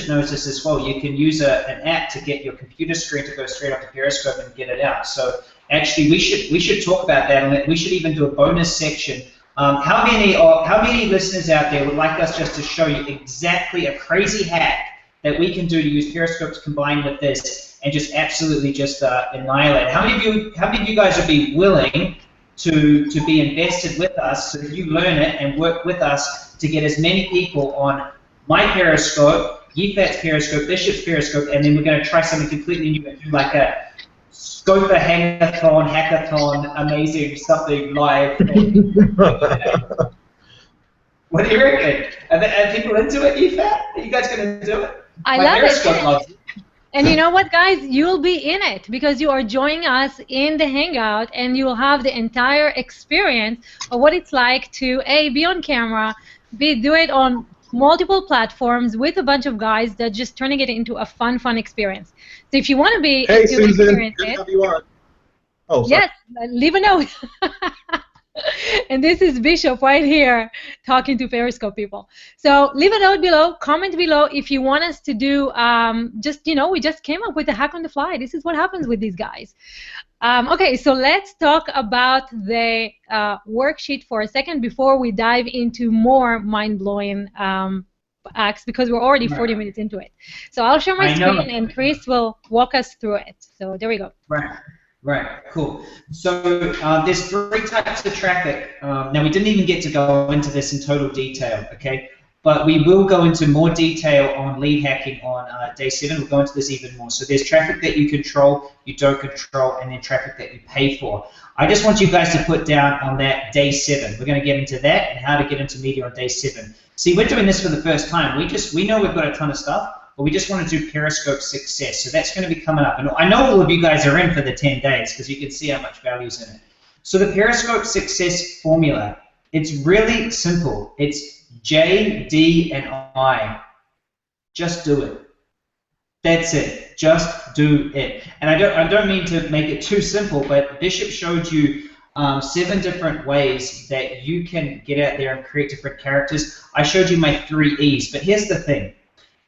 knows this as well. You can use an app to get your computer screen to go straight up to Periscope and get it out. So actually, we should talk about that, and we should even do a bonus section. How many listeners out there would like us just to show you exactly a crazy hack that we can do to use Periscope to combine with this and just absolutely just annihilate? How many of you guys would be willing to be invested with us so that you learn it and work with us to get as many people on my Periscope, Yifat's Periscope, Bishop's Periscope, and then we're going to try something completely new and do like a Scope a hackathon, amazing something live. What do you reckon? Are people into it, Yifat? Are you guys going to do it? I love it. Loves it. And you know what, guys? You'll be in it because you are joining us in the Hangout, and you'll have the entire experience of what it's like to A, be on camera, B, do it on multiple platforms with a bunch of guys that just turning it into a fun experience. So if you want to be hey, Susan, good to have you on. Oh, sorry. Yes, leave a note. And this is Bishop right here talking to Periscope people. So leave a note below, comment below if you want us to do, we just came up with a hack on the fly. This is what happens with these guys. Okay, so let's talk about the worksheet for a second before we dive into more mind-blowing hacks, because we're already 40 minutes into it. So I'll share my screen and Chris will walk us through it. So there we go. Right, cool. So there's 3 types of traffic. Now we didn't even get to go into this in total detail, okay? But we will go into more detail on lead hacking on day 7. We'll go into this even more. So there's traffic that you control, you don't control, and then traffic that you pay for. I just want you guys to put down on that day 7. We're going to get into that and how to get into media on day 7. See, we're doing this for the first time. We know we've got a ton of stuff, but we just want to do Periscope success. So that's going to be coming up. And I know all of you guys are in for the 10 days because you can see how much value is in it. So the Periscope success formula, it's really simple. It's J, D, and I. Just do it. That's it. Just do it. And I don't mean to make it too simple, but Bishop showed you 7 different ways that you can get out there and create different characters. I showed you my 3 E's, but here's the thing,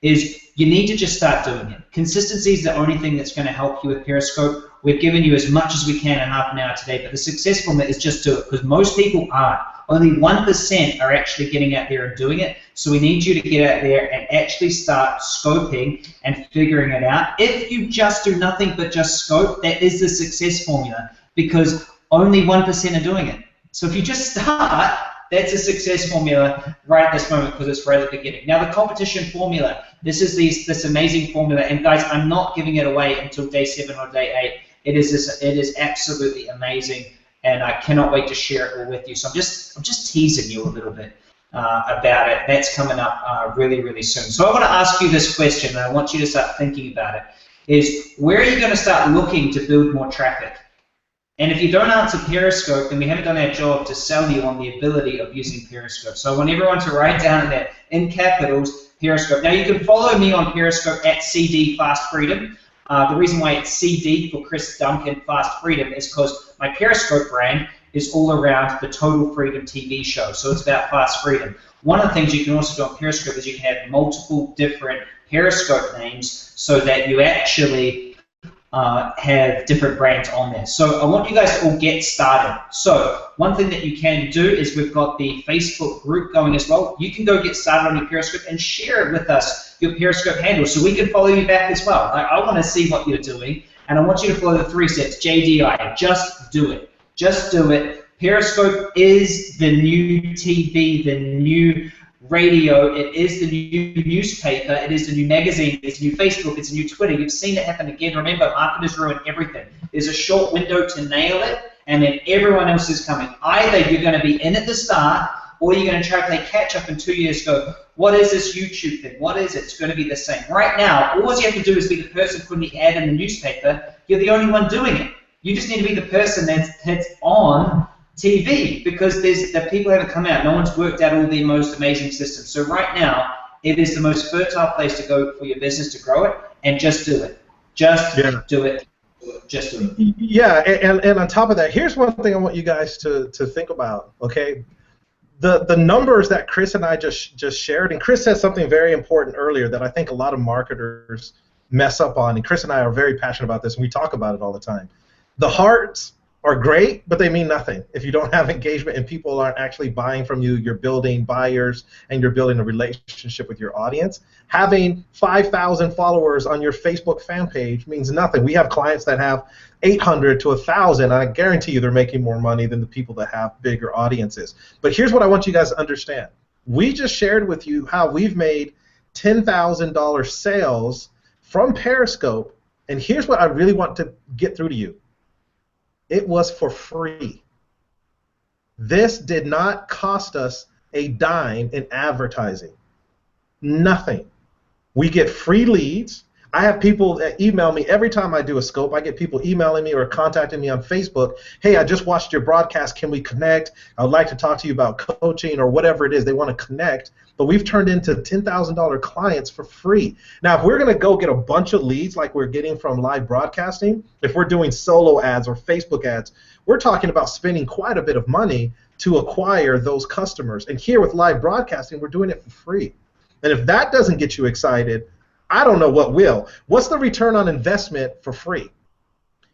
is you need to just start doing it. Consistency is the only thing that's going to help you with Periscope. We've given you as much as we can in half an hour today, but the success formula is just do it, because most people aren't. Only 1% are actually getting out there and doing it, so we need you to get out there and actually start scoping and figuring it out. If you just do nothing but just scope, that is the success formula, because only 1% are doing it. So if you just start, that's a success formula right at this moment, because it's right at the beginning. Now the competition formula, this is this amazing formula, and guys, I'm not giving it away until day 7 or day 8. It is absolutely amazing, and I cannot wait to share it all with you. So I'm just teasing you a little bit about it. That's coming up really, really soon. So I want to ask you this question, and I want you to start thinking about it, is where are you going to start looking to build more traffic? And if you don't answer Periscope, then we haven't done our job to sell you on the ability of using Periscope. So I want everyone to write down that in capitals, Periscope. Now you can follow me on Periscope at CD Fast Freedom. The reason why it's CD for Chris Duncan Fast Freedom is because my Periscope brand is all around the Total Freedom TV show. So it's about fast freedom. One of the things you can also do on Periscope is you can have multiple different Periscope names so that you actually have different brands on there. So I want you guys to all get started. So one thing that you can do is we've got the Facebook group going as well. You can go get started on your Periscope and share it with us, your Periscope handle, so we can follow you back as well. I want to see what you're doing, and I want you to follow the 3 steps. JDI, just do it. Just do it. Periscope is the new TV, the new radio, it is the new newspaper, it is the new magazine, it's the new Facebook, it's the new Twitter. You've seen it happen again. Remember, marketers ruin everything. There's a short window to nail it, and then everyone else is coming. Either you're going to be in at the start, or you're going to try to play catch up in 2 years go, what is this YouTube thing? What is it? It's going to be the same. Right now, all you have to do is be the person putting the ad in the newspaper. You're the only one doing it. You just need to be the person that's on TV, because the people haven't come out. No one's worked out all the most amazing systems. So right now, it is the most fertile place to go for your business to grow it, and just do it. Just do it. Just do it. Yeah, and on top of that, here's one thing I want you guys to think about, okay? The numbers that Chris and I just shared, and Chris said something very important earlier that I think a lot of marketers mess up on, and Chris and I are very passionate about this, and we talk about it all the time. The hearts are great, but they mean nothing if you don't have engagement and people aren't actually buying from you. You're building buyers and you're building a relationship with your audience. Having 5,000 followers on your Facebook fan page means nothing. We have clients that have 800 to 1,000, and I guarantee you they're making more money than the people that have bigger audiences. But here's what I want you guys to understand. We just shared with you how we've made $10,000 sales from Periscope, and here's what I really want to get through to you. It was for free. This did not cost us a dime in advertising. Nothing. We get free leads. I have people that email me every time I do a scope. I get people emailing me or contacting me on Facebook. Hey, I just watched your broadcast. Can we connect? I would like to talk to you about coaching or whatever it is. They want to connect. But we've turned into $10,000 clients for free. Now, if we're going to go get a bunch of leads like we're getting from live broadcasting, if we're doing solo ads or Facebook ads, we're talking about spending quite a bit of money to acquire those customers. And here with live broadcasting, we're doing it for free. And if that doesn't get you excited, I don't know what will. What's the return on investment for free?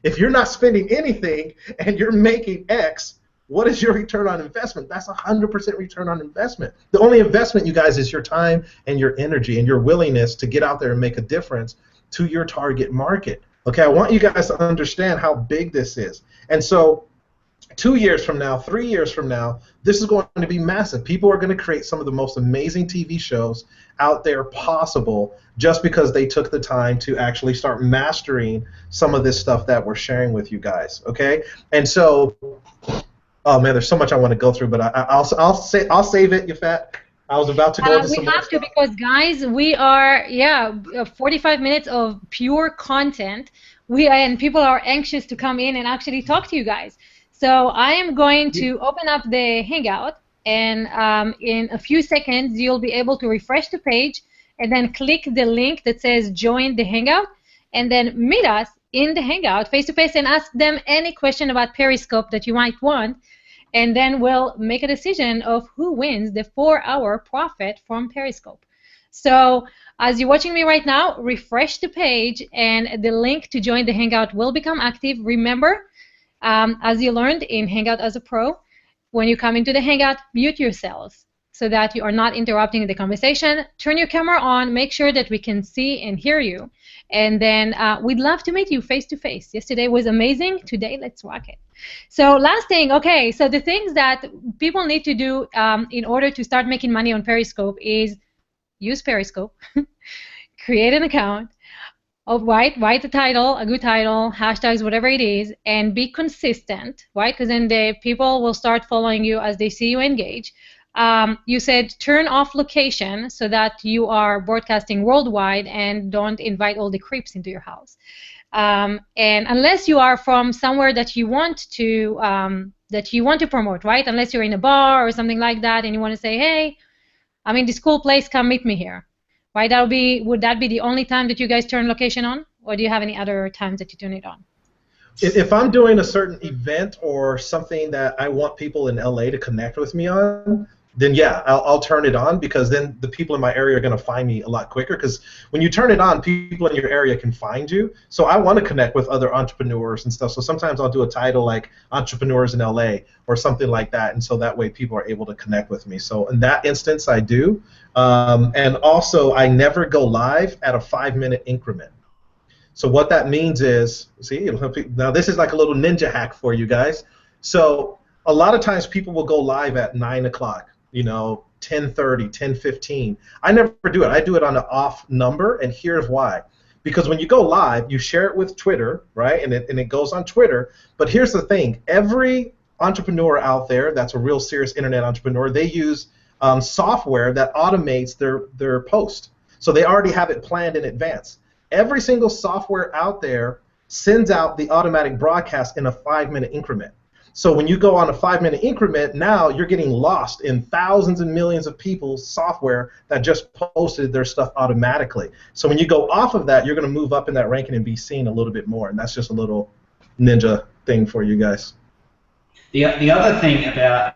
If you're not spending anything and you're making X, what is your return on investment? That's 100% return on investment. The only investment, you guys, is your time and your energy and your willingness to get out there and make a difference to your target market. Okay, I want you guys to understand how big this is. And so 2 years from now, 3 years from now, this is going to be massive. People are going to create some of the most amazing TV shows out there possible just because they took the time to actually start mastering some of this stuff that we're sharing with you guys. Okay, and so, oh man, there's so much I want to go through, but I'll save it, you fat. I was about to go into some We have to, because guys, we are 45 minutes of pure content. And people are anxious to come in and actually talk to you guys. So I am going to open up the Hangout, and in a few seconds you'll be able to refresh the page and then click the link that says join the Hangout, and then meet us in the Hangout face-to-face and ask them any question about Periscope that you might want, and then we'll make a decision of who wins the 4-hour profit from Periscope. So as you're watching me right now, refresh the page and the link to join the Hangout will become active. Remember, as you learned in Hangout as a Pro, when you come into the Hangout, mute yourselves so that you are not interrupting the conversation. Turn your camera on, make sure that we can see and hear you. And then we'd love to meet you face-to-face. Yesterday was amazing. Today, let's rock it. So last thing, okay, so the things that people need to do in order to start making money on Periscope is use Periscope, create an account, write a title, a good title, hashtags, whatever it is, and be consistent, right? Because then the people will start following you as they see you engage. You said turn off location so that you are broadcasting worldwide and don't invite all the creeps into your house. And unless you are from somewhere that you want to promote, right? Unless you're in a bar or something like that, and you want to say, hey, I'm in this cool place, come meet me here, right? Would that be the only time that you guys turn location on, or do you have any other times that you turn it on? If I'm doing a certain event or something that I want people in LA to connect with me on, then yeah, I'll turn it on, because then the people in my area are going to find me a lot quicker, because when you turn it on, people in your area can find you. So I want to connect with other entrepreneurs and stuff. So sometimes I'll do a title like Entrepreneurs in LA or something like that, and so that way people are able to connect with me. So in that instance, I do. And also, I never go live at a 5-minute increment. So what that means is, see, now this is like a little ninja hack for you guys. So a lot of times people will go live at 9 o'clock. 10:30, 10:15. I never do it. I do it on an off number, and here's why. Because when you go live, you share it with Twitter, right? And it goes on Twitter. But here's the thing. Every entrepreneur out there that's a real serious internet entrepreneur, they use software that automates their post. So they already have it planned in advance. Every single software out there sends out the automatic broadcast in a 5-minute increment. So when you go on a 5-minute increment, now you're getting lost in thousands and millions of people's software that just posted their stuff automatically. So when you go off of that, you're going to move up in that ranking and be seen a little bit more. And that's just a little ninja thing for you guys. The other thing about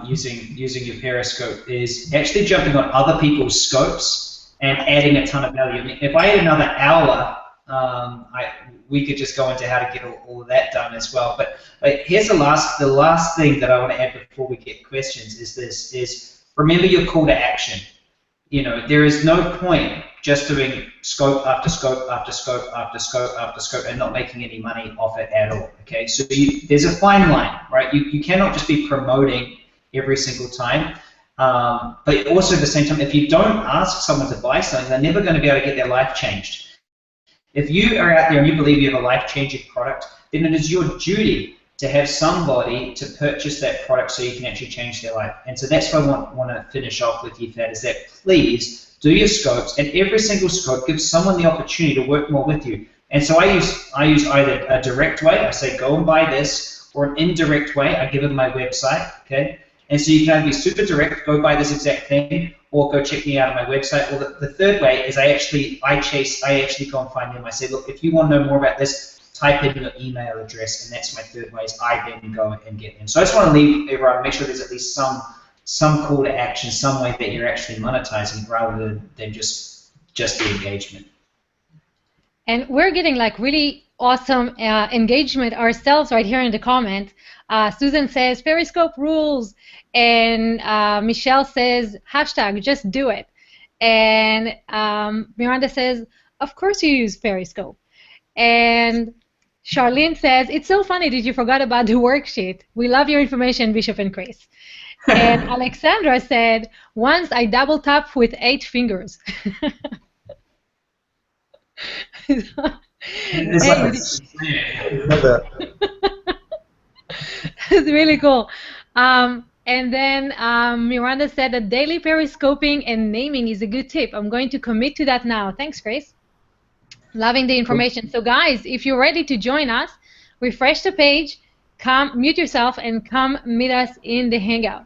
using your Periscope is actually jumping on other people's scopes and adding a ton of value. I mean, if I had another hour, we could just go into how to get all of that done as well. But here's the last thing that I want to add before we get questions is remember your call to action. There is no point just doing scope after scope after scope after scope after scope and not making any money off it at all. Okay, so there's a fine line, right? You cannot just be promoting every single time. But also at the same time, if you don't ask someone to buy something, they're never going to be able to get their life changed. If you are out there and you believe you have a life-changing product, then it is your duty to have somebody to purchase that product so you can actually change their life. And so that's what I want to finish off with you, Thad, is that please do your scopes, and every single scope gives someone the opportunity to work more with you. And so I use either a direct way, I say go and buy this, or an indirect way, I give them my website, okay? And so you can either be super direct, go buy this exact thing, or go check me out on my website. Or the third way is I actually go and find them. I say, look, if you want to know more about this, type in your email address, and that's my third way, is I then go and get them. So I just want to leave everyone, make sure there's at least some call to action, some way that you're actually monetizing rather than just the engagement. And we're getting like really awesome engagement ourselves right here in the comment. Susan says, Periscope rules. And Michelle says, hashtag, just do it. And Miranda says, of course you use Periscope. And Charlene says, it's so funny that you forgot about the worksheet. We love your information, Bishop and Chris. And Alexandra said, once I double tap with 8 fingers. It's really cool. And then Miranda said that daily periscoping and naming is a good tip. I'm going to commit to that now. Thanks, Grace. Loving the information. So guys, if you're ready to join us, refresh the page, come mute yourself, and come meet us in the Hangout.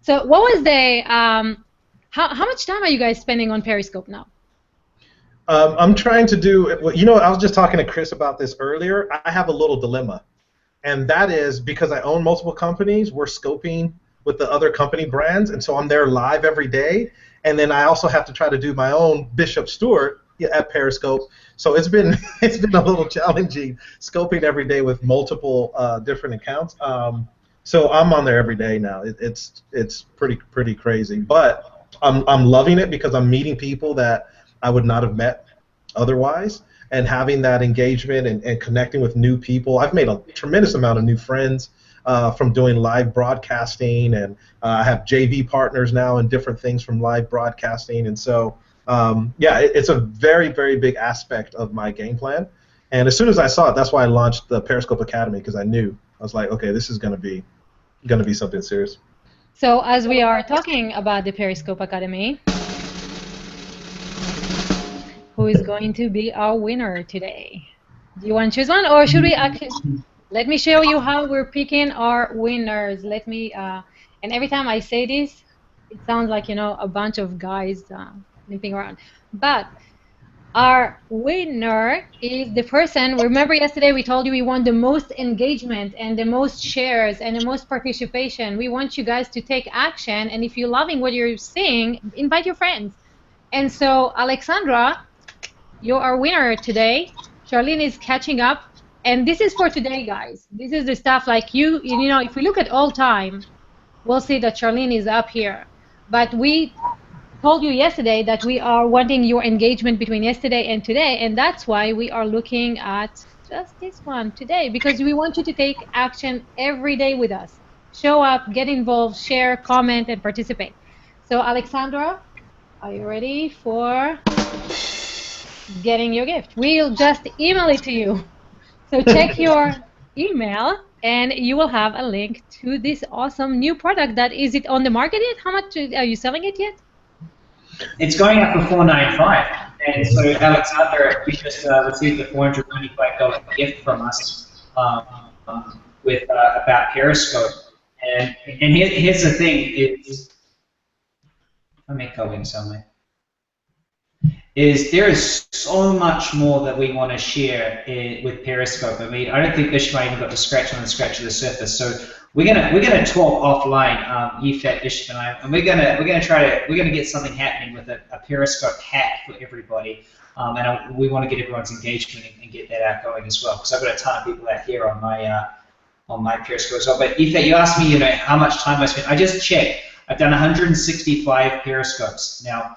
So what was the how much time are you guys spending on Periscope now? I'm trying to do, I was just talking to Chris about this earlier. I have a little dilemma, and that is because I own multiple companies, we're scoping with the other company brands, and so I'm there live every day. And then I also have to try to do my own Bishop Stewart at Periscope. So it's been it's been a little challenging scoping every day with multiple different accounts. So I'm on there every day now. It's pretty crazy, but I'm loving it because I'm meeting people that I would not have met otherwise, and having that engagement and connecting with new people. I've made a tremendous amount of new friends from doing live broadcasting, and I have JV partners now and different things from live broadcasting. And so, yeah, it's a very big aspect of my game plan. And as soon as I saw it, that's why I launched the Periscope Academy, because I was like, okay, this is going to be something serious. So as we are talking about the Periscope Academy, who is going to be our winner today? Do you want to choose one, or should we actually? Let me show you how we're picking our winners. Let me, and every time I say this, it sounds like, a bunch of guys limping around. But our winner is the person, remember yesterday we told you we want the most engagement and the most shares and the most participation. We want you guys to take action, and if you're loving what you're seeing, invite your friends. And so, Alexandra, you're our winner today. Charlene is catching up. And this is for today, guys. This is the stuff like if we look at all time, we'll see that Charlene is up here. But we told you yesterday that we are wanting your engagement between yesterday and today, and that's why we are looking at just this one today, because we want you to take action every day with us. Show up, get involved, share, comment, and participate. So, Alexandra, are you ready for getting your gift? We'll just email it to you. So check your email, and you will have a link to this awesome new product. Is it on the market yet? How much are you selling it yet? It's going up for $495, and so Alexander, we just received a $495 gift from us with about Periscope. And here's the thing: let me go in somewhere. There is so much more that we want to share with Periscope. I mean, I don't think Bishop and I even got to scratch of the surface. So we're gonna talk offline, Yifat, Bishop, and I, and we're gonna get something happening with a Periscope hack for everybody. And we want to get everyone's engagement and get that out going as well, because I've got a ton of people out here on my Periscope as well. But Yifat, you asked me, how much time I spent. I just checked. I've done 165 Periscopes now.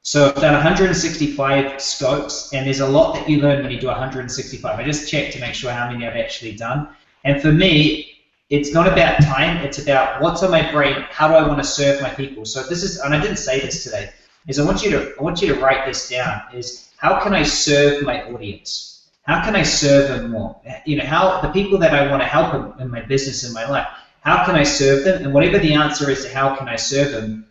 So I've done 165 scopes, and there's a lot that you learn when you do 165. I just checked to make sure how many I've actually done. And for me, it's not about time, it's about what's on my brain, how do I want to serve my people. So this is, and I didn't say this today, is I want you to write this down, is how can I serve my audience? How can I serve them more? How the people that I want to help in my business, in my life, how can I serve them? And whatever the answer is to how can I serve them,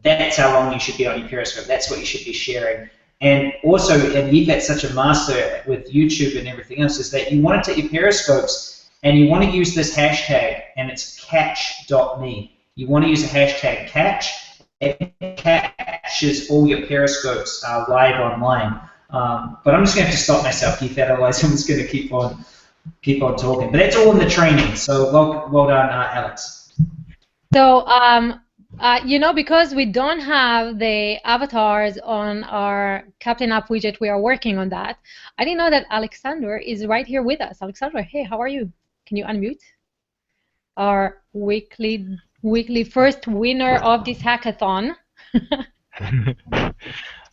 that's how long you should be on your Periscope. That's what you should be sharing. And also, and Yifat's such a master with YouTube and everything else, is that you want to take your Periscopes and you want to use this hashtag, and it's catch.me. You want to use the hashtag catch, and it catches all your Periscopes live online. But I'm just going to have to stop myself, Yifat, otherwise I'm just going to keep on talking. But that's all in the training. So well done, Alex. So because we don't have the avatars on our Captain App widget, we are working on that. I didn't know that Alexander is right here with us. Alexander, hey, how are you? Can you unmute? Our weekly first winner of this hackathon.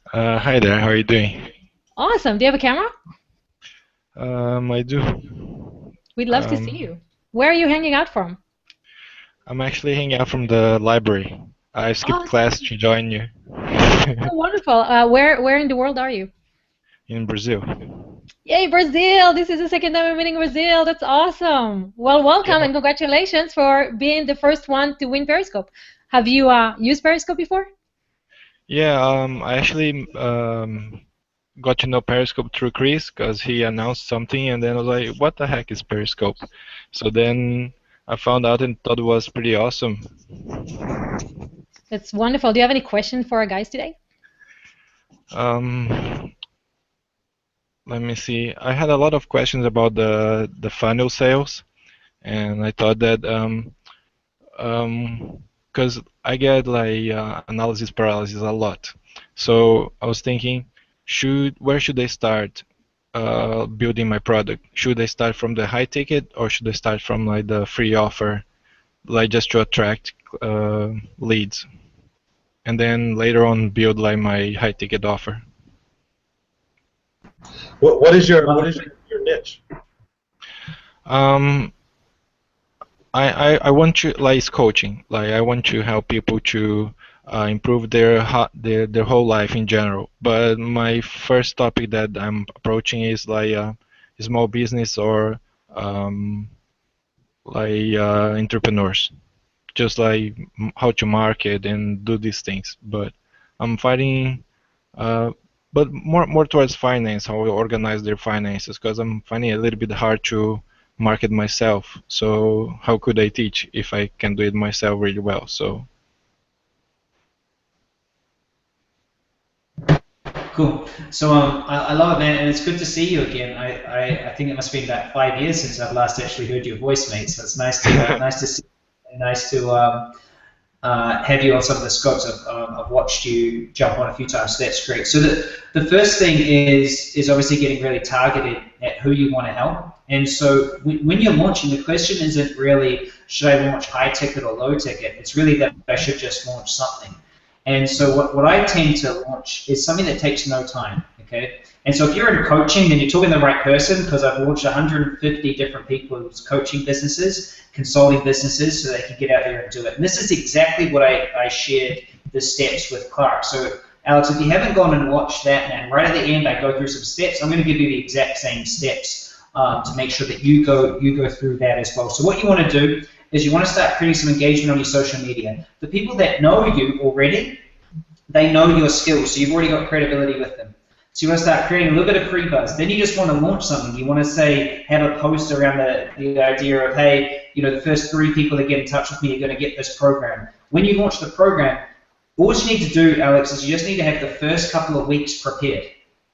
Hi there, how are you doing? Awesome. Do you have a camera? I do. We'd love to see you. Where are you hanging out from? I'm actually hanging out from the library. I skipped class to join you. Oh, wonderful. Where in the world are you? In Brazil. Yay, Brazil! This is the second time I'm meeting Brazil. That's awesome. Well, welcome and congratulations for being the first one to win Periscope. Have you used Periscope before? Yeah, I actually got to know Periscope through Chris because he announced something, and then I was like, what the heck is Periscope? So then I found out and thought it was pretty awesome. That's wonderful. Do you have any questions for our guys today? Um, Let me see. I had a lot of questions about the funnel sales, and I thought that because I get like analysis paralysis a lot, so I was thinking, where should I start building my product? Should I start from the high ticket or should I start from like the free offer, like just to attract leads, and then later on build like my high ticket offer? What is your niche? I want to, like, it's coaching. Like, I want to help people to improve their whole life in general. But my first topic that I'm approaching is like small business or entrepreneurs, just like how to market and do these things. But I'm finding, but more towards finance, how to organize their finances, because I'm finding it a little bit hard to market myself. So how could I teach if I can do it myself really well? So cool. So I love it, man, and it's good to see you again. I think it must have been about 5 years since I've last actually heard your voice, mate. So it's nice to nice to see you, and nice to have you on some of the scopes. I've watched you jump on a few times, so that's great. So the first thing is obviously getting really targeted at who you want to help. And so when you're launching, the question isn't really, should I launch high ticket or low ticket? It's really that I should just launch something. And so what I tend to launch is something that takes no time, okay? And so if you're in coaching, then you're talking to the right person, because I've launched 150 different people's coaching businesses, consulting businesses, so they can get out there and do it. And this is exactly what I shared the steps with Clark. So Alex, if you haven't gone and watched that, man, right at the end I go through some steps. I'm going to give you the exact same steps to make sure that you go through that as well. So what you want to do is you want to start creating some engagement on your social media. The people that know you already, they know your skills, so you've already got credibility with them. So you want to start creating a little bit of pre-buzz. Then you just want to launch something. You want to say, have a post around the idea of, hey, you know, the first 3 people that get in touch with me are going to get this program. When you launch the program, all you need to do, Alex, is you just need to have the first couple of weeks prepared.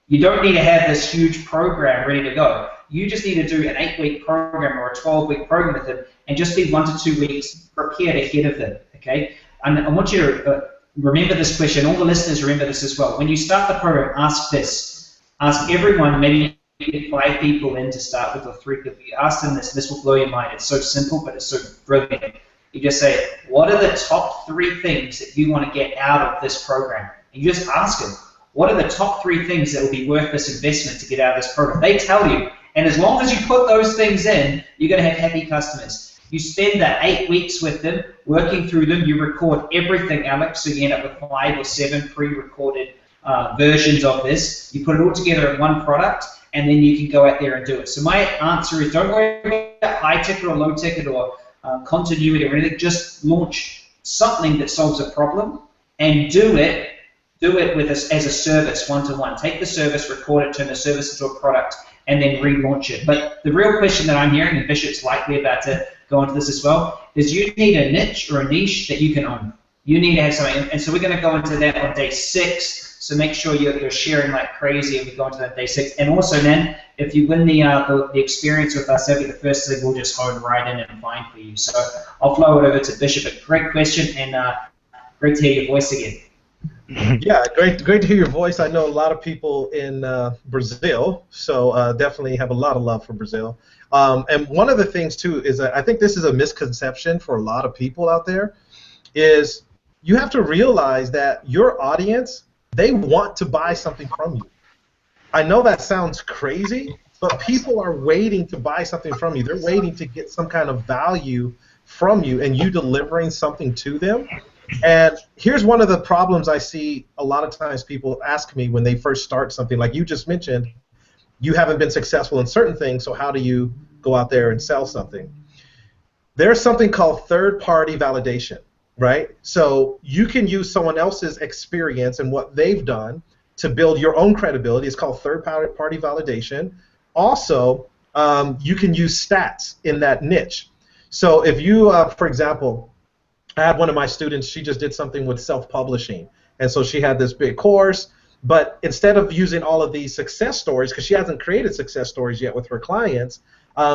You don't need to have this huge program ready to go. You just need to do an 8-week program or a 12-week program with them and just be 1 to 2 weeks prepared ahead of them, okay? And I want you to remember this question. All the listeners remember this as well. When you start the program, ask this. Ask everyone, maybe you get 5 people in to start with or 3 people. You ask them this. This will blow your mind. It's so simple, but it's so brilliant. You just say, what are the top 3 things that you want to get out of this program? And you just ask them, what are the top 3 things that will be worth this investment to get out of this program? They tell you. And as long as you put those things in, you're going to have happy customers. You spend that 8 weeks with them, working through them. You record everything, Alex, so you end up with 5 or 7 pre-recorded versions of this. You put it all together in one product, and then you can go out there and do it. So my answer is, don't worry about high ticket or low ticket or continuity or anything. Just launch something that solves a problem, and do it with us as a service, one-to-one. Take the service, record it, turn the service into a product, and then relaunch it. But the real question that I'm hearing, and Bishop's likely about to go into this as well, is you need a niche or a niche that you can own. You need to have something, and so we're going to go into that on day 6. So make sure you're sharing like crazy, and we go into that day 6. And also, man, if you win the experience with us, that'll be the first thing we'll just hone right in and find for you. So I'll flow it over to Bishop. But great question, and great to hear your voice again. Yeah, great to hear your voice. I know a lot of people in Brazil, so definitely have a lot of love for Brazil. And one of the things, too, is that I think this is a misconception for a lot of people out there, is you have to realize that your audience, they want to buy something from you. I know that sounds crazy, but people are waiting to buy something from you. They're waiting to get some kind of value from you, and you delivering something to them. And here's one of the problems I see a lot of times people ask me when they first start something, like you just mentioned, you haven't been successful in certain things, so how do you go out there and sell something? There's something called third-party validation, right? So you can use someone else's experience and what they've done to build your own credibility. It's called third-party validation. Also, you can use stats in that niche. So if you, for example, I had one of my students, she just did something with self-publishing. And so she had this big course, but instead of using all of these success stories, because she hasn't created success stories yet with her clients,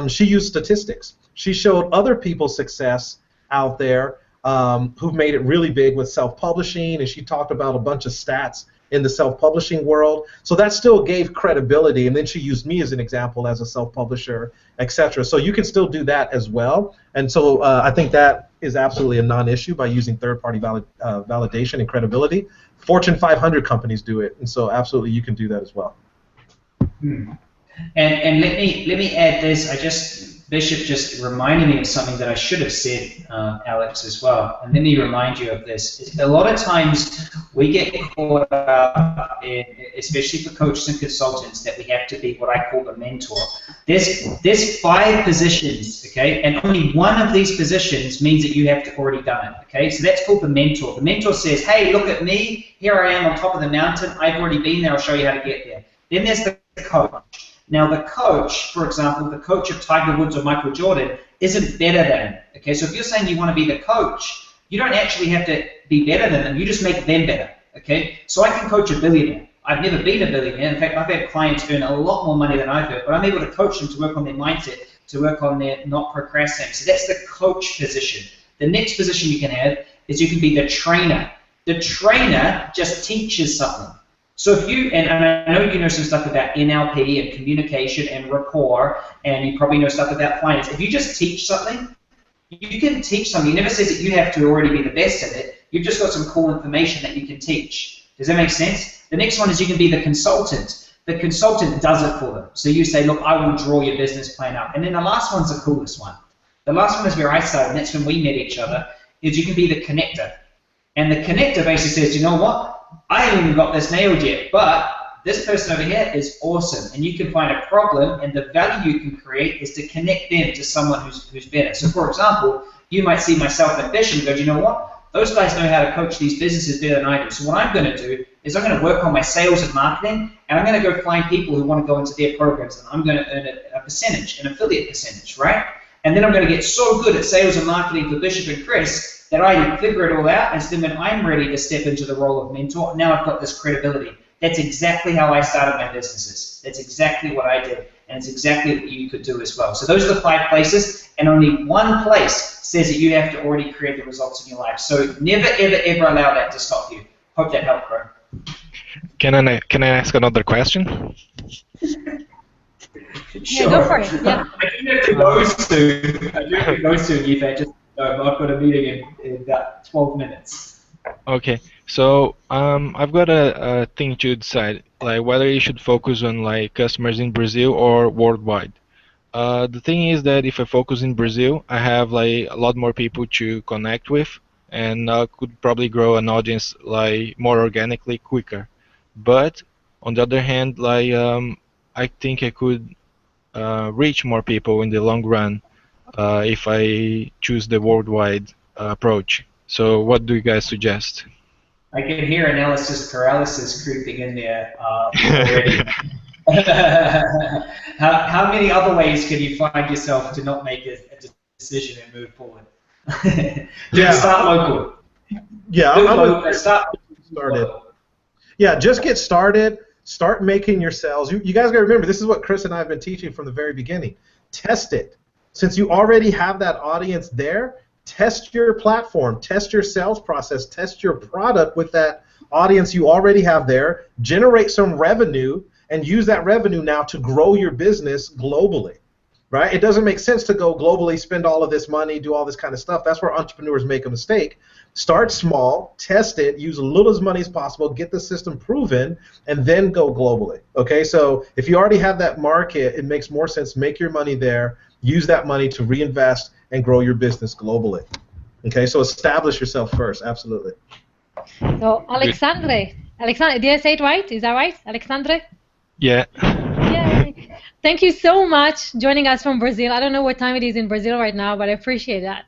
she used statistics. She showed other people's success out there who've made it really big with self-publishing, and she talked about a bunch of stats in the self-publishing world. So that still gave credibility, and then she used me as an example as a self-publisher, etc. So you can still do that as well, and so I think that is absolutely a non-issue by using third-party validation and credibility. Fortune 500 companies do it, and so absolutely you can do that as well. And let me add this. Bishop just reminded me of something that I should have said, Alex, as well. And let me remind you of this. A lot of times we get caught up in, especially for coaches and consultants, that we have to be what I call a mentor. There's 5 positions, okay, and only one of these positions means that you have to already done it, okay. So that's called the mentor. The mentor says, hey, look at me. Here I am on top of the mountain. I've already been there. I'll show you how to get there. Then there's the coach. Now the coach, for example, the coach of Tiger Woods or Michael Jordan isn't better than, okay? So if you're saying you want to be the coach, you don't actually have to be better than them, you just make them better, okay? So I can coach a billionaire. I've never been a billionaire. In fact, I've had clients earn a lot more money than I've earned, but I'm able to coach them to work on their mindset, to work on their not procrastinating. So that's the coach position. The next position you can have is you can be the trainer. The trainer just teaches something. So if you, and I know you know some stuff about NLP and communication and rapport, and you probably know stuff about finance. If you just teach something, you can teach something. It never says that you have to already be the best at it. You've just got some cool information that you can teach. Does that make sense? The next one is you can be the consultant. The consultant does it for them. So you say, look, I will draw your business plan up. And then the last one's the coolest one. The last one is where I started, and that's when we met each other, is you can be the connector. And the connector basically says, you know what? I haven't even got this nailed yet, but this person over here is awesome, and you can find a problem, and the value you can create is to connect them to someone who's better. So, for example, you might see myself and Bishop and go, do you know what? Those guys know how to coach these businesses better than I do. So what I'm going to do is I'm going to work on my sales and marketing, and I'm going to go find people who want to go into their programs, and I'm going to earn a percentage, an affiliate percentage, right? And then I'm going to get so good at sales and marketing for Bishop and Chris that I figure it all out, and so then when I'm ready to step into the role of mentor, now I've got this credibility. That's exactly how I started my businesses. That's exactly what I did, and it's exactly what you could do as well. So those are the 5 places, and only one place says that you have to already create the results in your life. So never, ever, ever allow that to stop you. Hope that helped, bro. Can I ask another question? Sure. Yeah, go for it. Yeah. I do have to go soon, Yifat. Just I've got a meeting in about 12 minutes. Okay, so I've got a thing to decide, like whether you should focus on like customers in Brazil or worldwide. The thing is that if I focus in Brazil, I have like a lot more people to connect with, and could probably grow an audience like more organically quicker. But on the other hand, like I think I could reach more people in the long run if I choose the worldwide approach. So what do you guys suggest? I can hear analysis paralysis creeping in there already. How many other ways can you find yourself to not make a decision and move forward? Start local. Yeah, Start started. Yeah, just get started. Start making your sales. You guys got to remember, this is what Chris and I have been teaching from the very beginning. Test it. Since you already have that audience there, test your platform, test your sales process, test your product with that audience you already have there, generate some revenue, and use that revenue now to grow your business globally, right? It doesn't make sense to go globally, spend all of this money, do all this kind of stuff. That's where entrepreneurs make a mistake. Start small, test it, use as little as money as possible, get the system proven, and then go globally, okay? So if you already have that market, it makes more sense. Make your money there, use that money to reinvest and grow your business globally, okay? So establish yourself first, absolutely. So Alexandre, did I say it right? Is that right, Alexandre? Yeah. Yay. Thank you so much joining us from Brazil. I don't know what time it is in Brazil right now, but I appreciate that.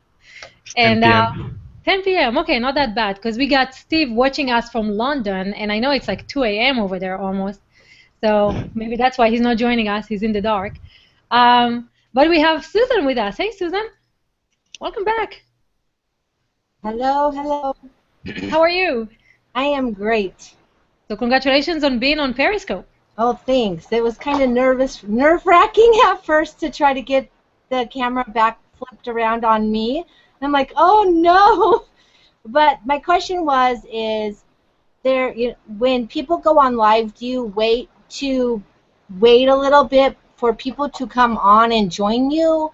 And 10 p.m. Okay, not that bad, because we got Steve watching us from London, and I know it's like 2 a.m. over there almost. So maybe that's why he's not joining us. He's in the dark. But we have Susan with us. Hey, Susan. Welcome back. Hello, hello. How are you? I am great. So congratulations on being on Periscope. Oh, thanks. It was kind of nerve-wracking at first to try to get the camera back flipped around on me. And I'm like, oh no. But my question is there, when people go on live, do you wait a little bit for people to come on and join you?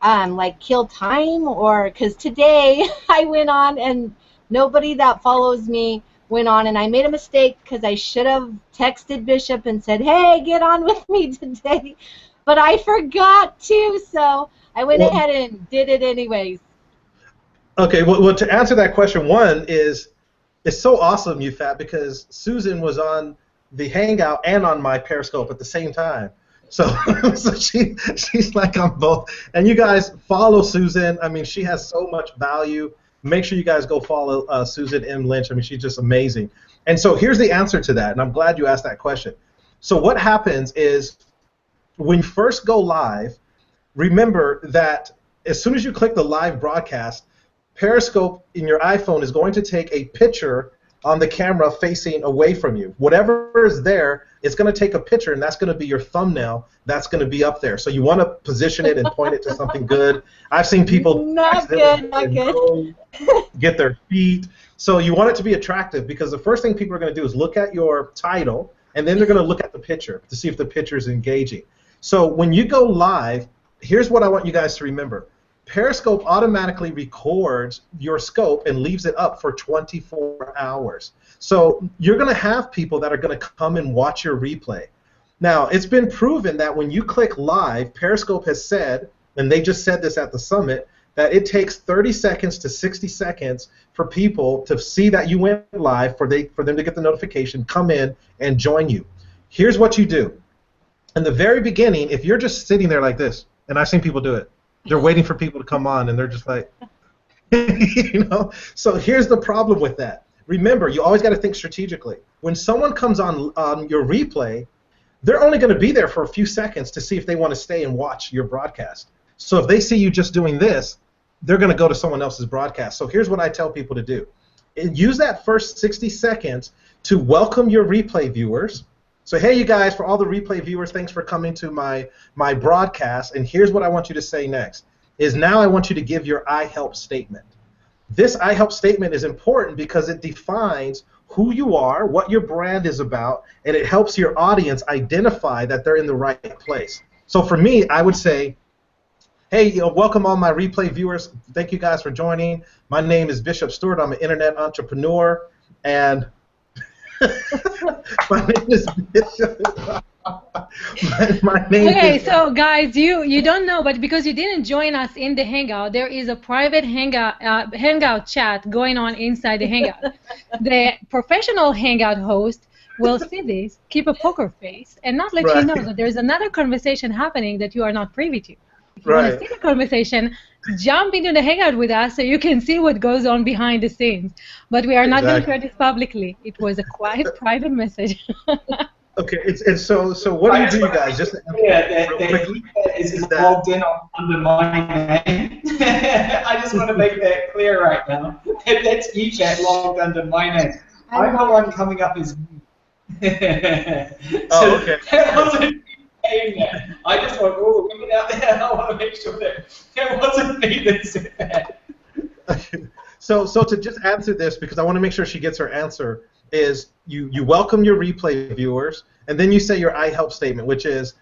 Like kill time, or because today I went on and nobody that follows me went on, and I made a mistake because I should have texted Bishop and said, hey, get on with me today, but I forgot to, so I went ahead and did it anyways. Okay, well, to answer that question, one is, it's so awesome, UFAT, because Susan was on the Hangout and on my Periscope at the same time. So, she's like on both. And you guys follow Susan. I mean, she has so much value. Make sure you guys go follow Susan M. Lynch. I mean, she's just amazing. And so here's the answer to that, and I'm glad you asked that question. So what happens is when you first go live, remember that as soon as you click the live broadcast, Periscope in your iPhone is going to take a picture on the camera facing away from you. Whatever is there, it's going to take a picture, and that's going to be your thumbnail. That's going to be up there. So you want to position it and point it to something good. I've seen people not good. Get their feet. So you want it to be attractive, because the first thing people are going to do is look at your title, and then they're going to look at the picture to see if the picture is engaging. So when you go live, here's what I want you guys to remember. Periscope automatically records your scope and leaves it up for 24 hours. So you're going to have people that are going to come and watch your replay. Now, it's been proven that when you click live, Periscope has said, and they just said this at the summit, that it takes 30 seconds to 60 seconds for people to see that you went live, for them to get the notification, come in, and join you. Here's what you do. In the very beginning, if you're just sitting there like this, and I've seen people do it, they're waiting for people to come on, and they're just like, you know? So here's the problem with that. Remember, you always got to think strategically. When someone comes on your replay, they're only going to be there for a few seconds to see if they want to stay and watch your broadcast. So if they see you just doing this, they're going to go to someone else's broadcast. So here's what I tell people to do. Use that first 60 seconds to welcome your replay viewers. So hey, you guys, for all the replay viewers, thanks for coming to my broadcast. And here's what I want you to say next, is now I want you to give your I help statement. This I help statement is important because it defines who you are, what your brand is about, and it helps your audience identify that they're in the right place. So for me, I would say, hey, welcome all my replay viewers. Thank you guys for joining. My name is Bishop Stewart. I'm an internet entrepreneur, and my name is Bishop. my name Okay, is so guys, you don't know, but because you didn't join us in the Hangout, there is a private Hangout chat going on inside the Hangout. The professional Hangout host will see this, keep a poker face, and not let you know that there's another conversation happening that you are not privy to. If you want to see the conversation, jump into the Hangout with us so you can see what goes on behind the scenes. But we are not going to share this publicly. It was a quiet, private message. Okay, so what do you guys? Just is logged in under my name. I just want to make that clear right now. That's EChat logged under my name. I'm the one coming up as me. Oh, okay. That wasn't saying that. I just want all the women out there. I want to make sure that it wasn't me that said that. So to just answer this, because I want to make sure she gets her answer, is you welcome your replay viewers, and then you say your I help statement, which is,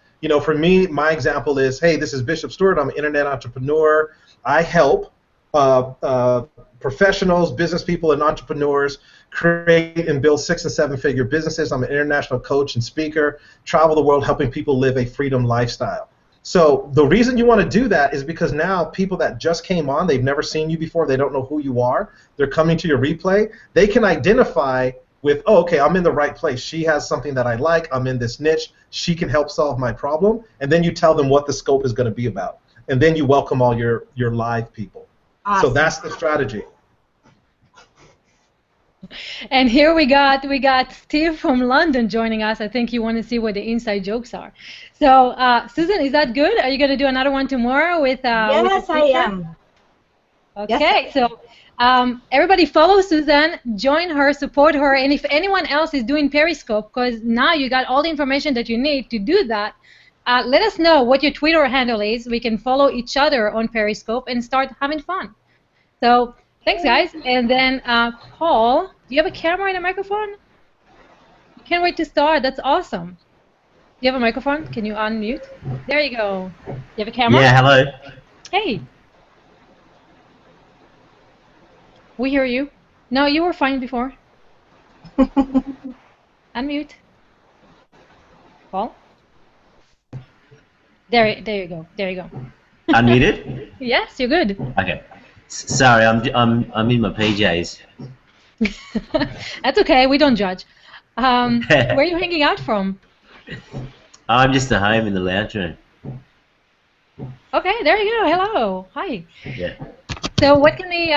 for me, my example is, hey, this is Bishop Stewart. I'm an internet entrepreneur. I help professionals, business people, and entrepreneurs create and build 6- and 7-figure businesses. I'm an international coach and speaker, travel the world helping people live a freedom lifestyle. So the reason you want to do that is because now people that just came on, they've never seen you before, they don't know who you are, they're coming to your replay, they can identify with, oh, okay, I'm in the right place. She has something that I like. I'm in this niche. She can help solve my problem. And then you tell them what the scope is going to be about. And then you welcome all your live people. Awesome. So that's the strategy. And here we got Steve from London joining us. I think you want to see what the inside jokes are. So, Susan, is that good? Are you going to do another one tomorrow with? Yes, I am. Okay, so everybody follow Susan, join her, support her, and if anyone else is doing Periscope, because now you got all the information that you need to do that, let us know what your Twitter handle is. We can follow each other on Periscope and start having fun. So thanks, guys. And then Paul, do you have a camera and a microphone? Can't wait to start. That's awesome. Do you have a microphone? Can you unmute? There you go. You have a camera? Yeah, hello. Hey. We hear you. No, you were fine before. Unmute. Paul? There you go. There you go. Unmuted? Yes, you're good. Okay. Sorry, I'm in my PJs. That's okay. We don't judge. Where are you hanging out from? I'm just at home in the lounge room. Okay, there you go. Hello. Hi. Yeah. So what can we,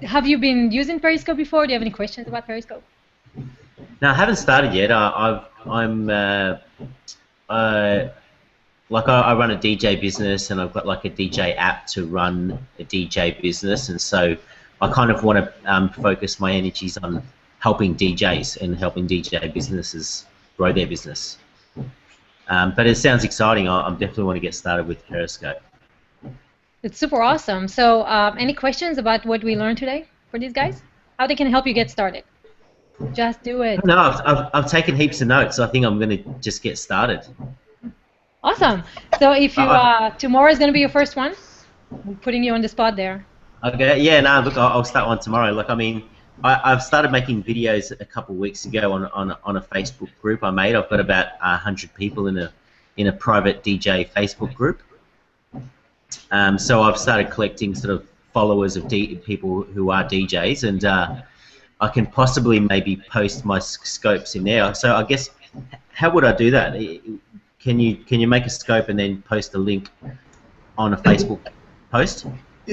have you been using Periscope before? Do you have any questions about Periscope? No, I haven't started yet. I run a DJ business, and I've got like a DJ app to run a DJ business, and so I kind of want to focus my energies on helping DJs and helping DJ businesses grow their business. But it sounds exciting. I definitely want to get started with Periscope. It's super awesome. So any questions about what we learned today for these guys? How they can help you get started? Just do it. No, I've taken heaps of notes. I think I'm going to just get started. Awesome. So if you tomorrow is going to be your first one, I'm putting you on the spot there. Okay. Yeah. No. Look, I'll start one tomorrow. Look, I mean, I've started making videos a couple of weeks ago on a Facebook group I made. I've got about 100 people in a private DJ Facebook group. So I've started collecting sort of followers of people who are DJs, and I can possibly maybe post my scopes in there. So I guess, how would I do that? Can you make a scope and then post a link on a Facebook post?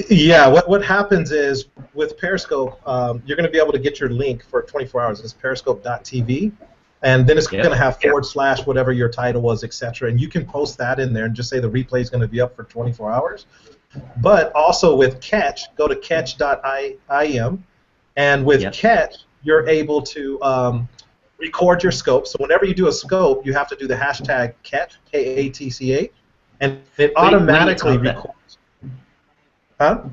Yeah, what happens is with Periscope, you're going to be able to get your link for 24 hours. It's periscope.tv, and then it's going to have / whatever your title was, etc. And you can post that in there and just say the replay is going to be up for 24 hours. But also with Catch, go to catch.im, and with Catch, you're able to record your scope. So whenever you do a scope, you have to do the hashtag Catch, K-A-T-C-H, and it automatically records. Huh?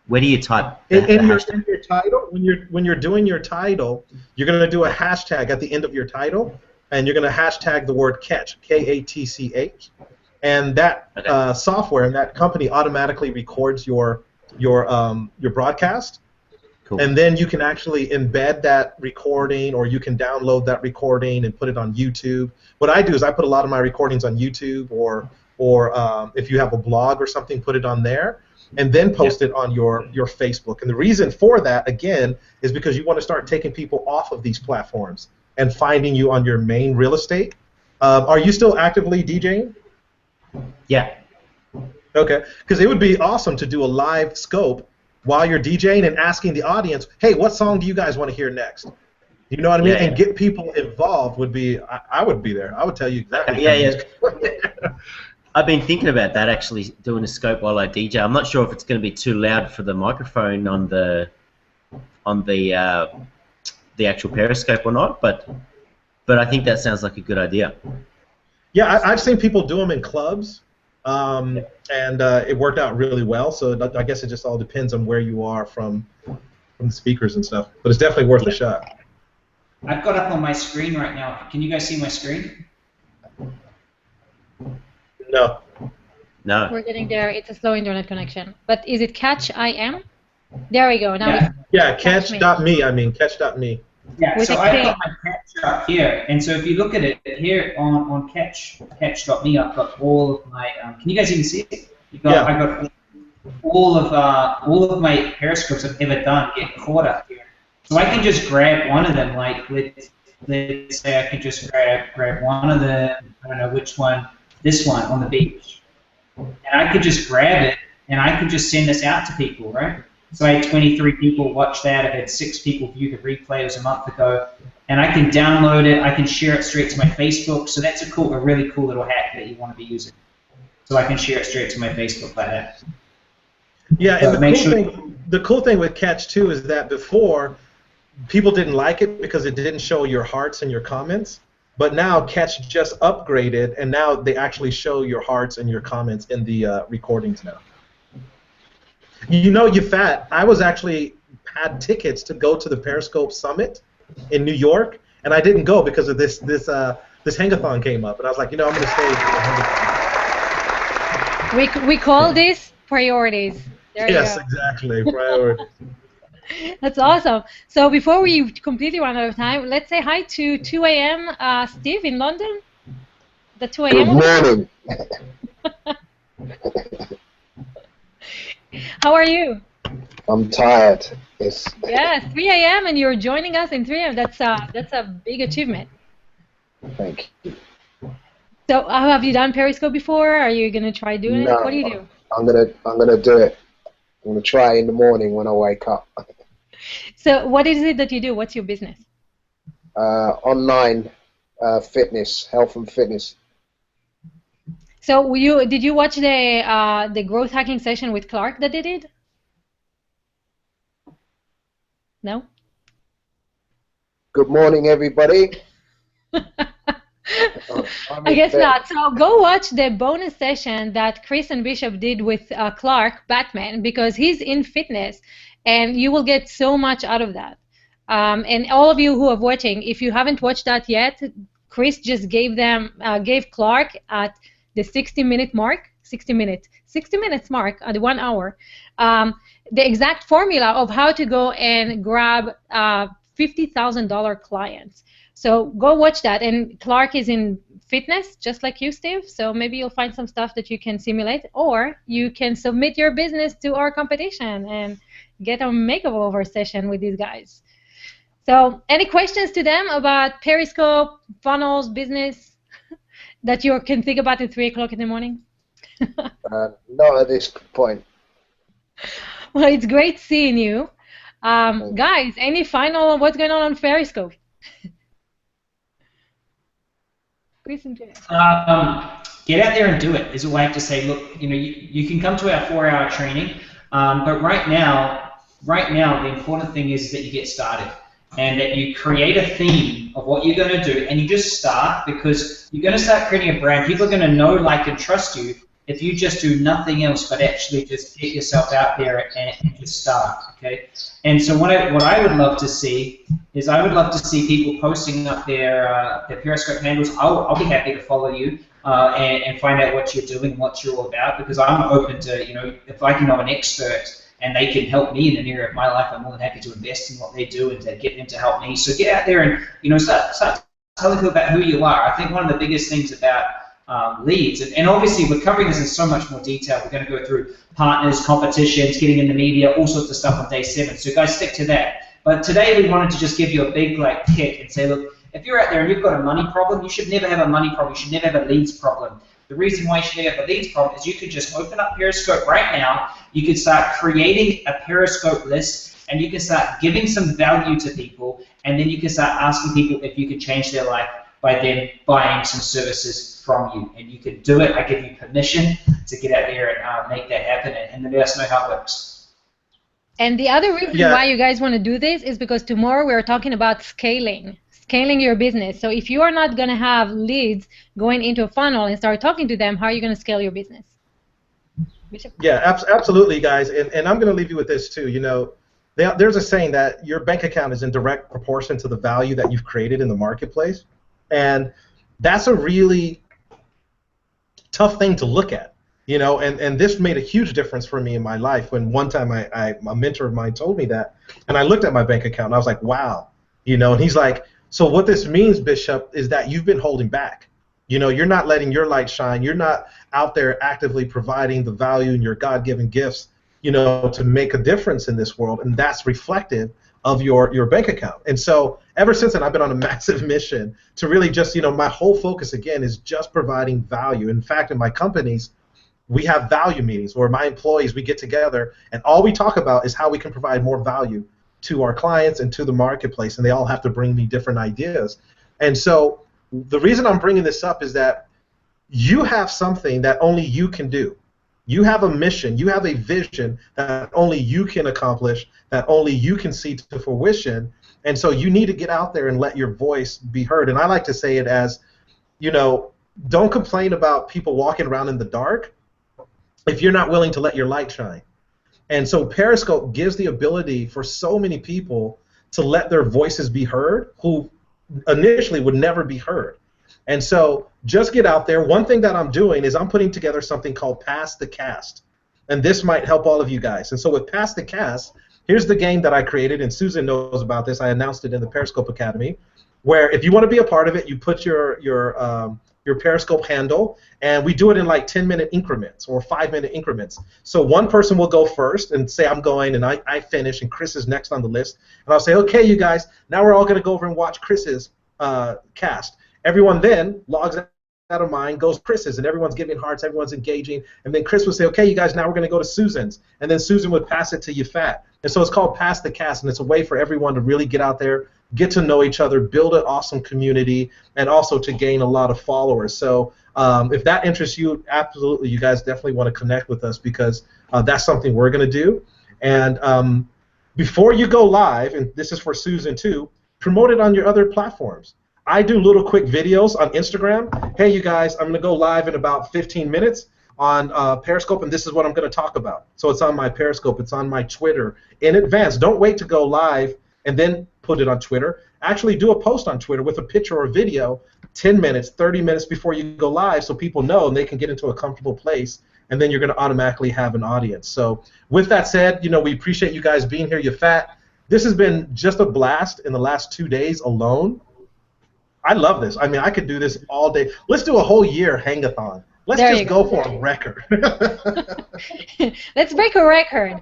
Where do you type in your title? When you're doing your title, you're going to do a hashtag at the end of your title, and you're going to hashtag the word catch, K-A-T-C-H, and that software and that company automatically records your broadcast. Cool. And then you can actually embed that recording, or you can download that recording and put it on YouTube. What I do is I put a lot of my recordings on YouTube, or if you have a blog or something, put it on there, and then post it on your Facebook. And the reason for that, again, is because you want to start taking people off of these platforms and finding you on your main real estate. Are you still actively DJing? Yeah. Okay, because it would be awesome to do a live scope while you're DJing and asking the audience, hey, what song do you guys want to hear next? You know what I mean? And get people involved would be, I would be there. I would tell you exactly. I've been thinking about that, actually, doing a scope while I DJ. I'm not sure if it's going to be too loud for the microphone on the actual Periscope or not, but I think that sounds like a good idea. Yeah, I've seen people do them in clubs, and it worked out really well. So I guess it just all depends on where you are from the speakers and stuff. But it's definitely worth a shot. I've got up on my screen right now. Can you guys see my screen? No. No. We're getting there. It's a slow internet connection. But is it Catch.im? There we go. Now catch.me. I mean, catch.me. Yeah, so I've got my Catch up here, and so if you look at it here on catch.me, I've got all of my. Can you guys even see it? I got all of my Periscopes I've ever done get caught up here. So I can just grab one of them. Like let's say I can just grab one of them. I don't know which one. This one on the beach, and I could just grab it, and I could just send this out to people, right? So I had 23 people watch that. I had 6 people view the replay. It was a month ago, and I can download it. I can share it straight to my Facebook. So that's a really cool little hack that you want to be using. So I can share it straight to my Facebook like that. Yeah, and the the cool thing with Catch too is that before people didn't like it because it didn't show your hearts and your comments, but now Catch just upgraded, and now they actually show your hearts and your comments in the recordings now. You know, you fat. I was actually had tickets to go to the Periscope Summit in New York, and I didn't go because of this hangathon came up, and I was like, you know, I'm going to stay for the hangathon. We call this priorities. There Yes, you go. exactly, priorities. That's awesome. So before we completely run out of time, let's say hi to 2 a.m. Steve in London. The 2 a.m. Good morning. How are you? I'm tired. It's Yeah, 3 a.m. and you're joining us in 3 a.m. That's a big achievement. Thank you. So have you done Periscope before? Are you gonna try doing it? No, What do you do? I'm gonna do it. I'm gonna try in the morning when I wake up. So what is it that you do? What's your business? Online fitness, health and fitness. So did you watch the growth hacking session with Clark that they did? No? Good morning, everybody. I guess not. So go watch the bonus session that Chris and Bishop did with Clark Batman, because he's in fitness, and you will get so much out of that. And all of you who are watching, if you haven't watched that yet, Chris just gave Clark at the 60-minute mark, 60 minutes mark at 1 hour, the exact formula of how to go and grab $50,000 clients. So go watch that. And Clark is in fitness, just like you, Steve. So maybe you'll find some stuff that you can simulate, or you can submit your business to our competition and get a makeover session with these guys. So any questions to them about Periscope, funnels, business that you can think about at 3 o'clock in the morning? Not at this point. Well, it's great seeing you. Guys, any final what's going on Periscope? Get out there and do it is all I have to say. Look, you know, you can come to our 4-hour training, but right now the important thing is that you get started and that you create a theme of what you're going to do, and you just start, because you're going to start creating a brand. People are going to know, like, and trust you if you just do nothing else but actually just get yourself out there and just start, okay? And so what I would love to see is I would love to see people posting up their Periscope handles. I'll be happy to follow you and find out what you're doing, what you're all about, because I'm open to, you know, if I can know an expert and they can help me in an area of my life, I'm more than happy to invest in what they do and to get them to help me. So get out there and, you know, start telling people about who you are. I think one of the biggest things about leads, and obviously we're covering this in so much more detail. We're going to go through partners, competitions, getting in the media, all sorts of stuff on day 7. So guys, stick to that. But today we wanted to just give you a big kick and say, look, if you're out there and you've got a money problem, you should never have a money problem. You should never have a leads problem. The reason why you should never have a leads problem is you could just open up Periscope right now. You could start creating a Periscope list, and you can start giving some value to people, and then you can start asking people if you could change their life by them buying some services from you. And you can do it. I give you permission to get out there and make that happen, and let us know how it works. And the other reason why you guys want to do this is because tomorrow we're talking about scaling your business. So if you are not going to have leads going into a funnel and start talking to them, how are you going to scale your business? Bishop? Yeah, absolutely, guys. And I'm going to leave you with this too. You know, there's a saying that your bank account is in direct proportion to the value that you've created in the marketplace. And that's a really tough thing to look at, you know, and this made a huge difference for me in my life when one time a mentor of mine told me that, and I looked at my bank account and I was like, wow, you know, and he's like, so what this means, Bishop, is that you've been holding back. You know, you're not letting your light shine. You're not out there actively providing the value in your God-given gifts, you know, to make a difference in this world, and that's reflective of your bank account. And so ever since then, I've been on a massive mission to really just, you know, my whole focus again is just providing value. In fact, in my companies, we have value meetings where my employees, we get together and all we talk about is how we can provide more value to our clients and to the marketplace, and they all have to bring me different ideas. And so the reason I'm bringing this up is that you have something that only you can do. You have a mission, you have a vision that only you can accomplish, that only you can see to fruition, and so you need to get out there and let your voice be heard. And I like to say it as, you know, don't complain about people walking around in the dark if you're not willing to let your light shine. And so Periscope gives the ability for so many people to let their voices be heard who initially would never be heard. And so just get out there. One thing that I'm doing is I'm putting together something called Pass the Cast. And this might help all of you guys. And so with Pass the Cast, here's the game that I created, and Susan knows about this. I announced it in the Periscope Academy, where if you want to be a part of it, you put your Periscope handle, and we do it in like 10-minute increments or 5-minute increments. So one person will go first and say, I'm going, and I finish, and Chris is next on the list. And I'll say, okay, you guys, now we're all going to go over and watch Chris's cast. Everyone then logs out of mine, goes Chris's, and everyone's giving hearts, everyone's engaging, and then Chris would say, okay, you guys, now we're going to go to Susan's, and then Susan would pass it to Yafat. And so it's called Pass the Cast, and it's a way for everyone to really get out there, get to know each other, build an awesome community, and also to gain a lot of followers. So if that interests you, absolutely, you guys definitely want to connect with us, because that's something we're going to do. And before you go live, and this is for Susan too, promote it on your other platforms. I do little quick videos on Instagram. Hey, you guys, I'm going to go live in about 15 minutes on Periscope, and this is what I'm going to talk about. So it's on my Periscope, it's on my Twitter in advance. Don't wait to go live and then put it on Twitter. Actually do a post on Twitter with a picture or video 10 minutes, 30 minutes before you go live, so people know and they can get into a comfortable place, and then you're going to automatically have an audience. So with that said, you know, we appreciate you guys being here. Yafat, this has been just a blast in the last 2 days alone. I love this. I mean, I could do this all day. Let's do a whole year hangathon. Let's just go for a record. Let's break a record.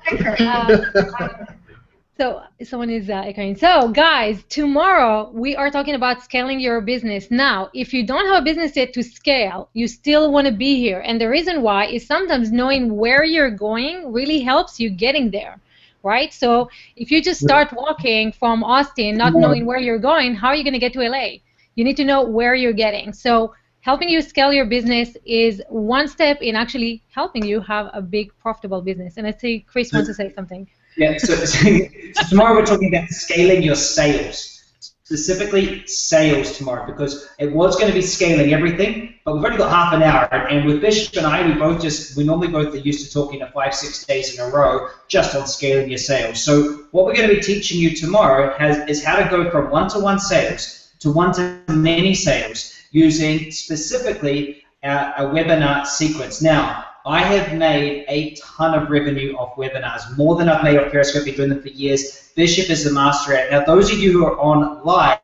So someone is echoing. So guys, tomorrow we are talking about scaling your business. Now, if you don't have a business yet to scale, you still want to be here. And the reason why is sometimes knowing where you're going really helps you getting there, right? So if you just start walking from Austin, not knowing where you're going, how are you going to get to LA? You need to know where you're getting. So helping you scale your business is one step in actually helping you have a big, profitable business. And I see Chris wants to say something. Yeah, so tomorrow we're talking about scaling your sales, specifically sales tomorrow, because it was going to be scaling everything, but we've only got half an hour, and with Bishop and I, we normally both are used to talking 5-6 days in a row just on scaling your sales. So what we're going to be teaching you tomorrow is how to go from one-to-one sales to one-to-many sales using specifically a webinar sequence. Now, I have made a ton of revenue off webinars, more than I've made off Periscope. I've been doing them for years. Bishop is the master at it. Now, those of you who are on live,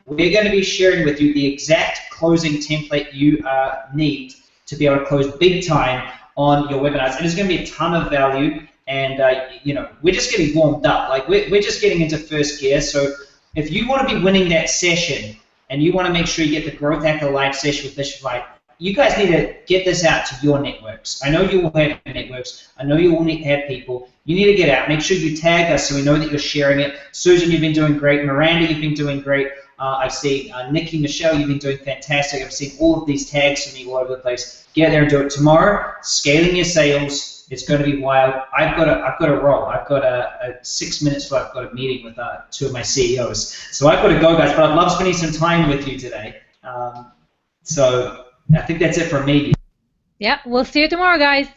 we're going to be sharing with you the exact closing template you need to be able to close big time on your webinars. And there's going to be a ton of value, and you know, we're just getting warmed up. Like we're just getting into first gear. So if you want to be winning that session, and you want to make sure you get the Growth Hacker Live session with Bishop Live, you guys need to get this out to your networks. I know you will have networks. I know you will need to have people. You need to get out. Make sure you tag us so we know that you're sharing it. Susan, you've been doing great. Miranda, you've been doing great. I've seen Nikki, Michelle, you've been doing fantastic. I've seen all of these tags from you all over the place. Get out there and do it tomorrow. Scaling your sales. It's going to be wild. I've got to roll. I've got a 6 minutes before I've got a meeting with 2 of my CEOs. So I've got to go, guys. But I'd love spending some time with you today. So I think that's it from me. Yeah, we'll see you tomorrow, guys.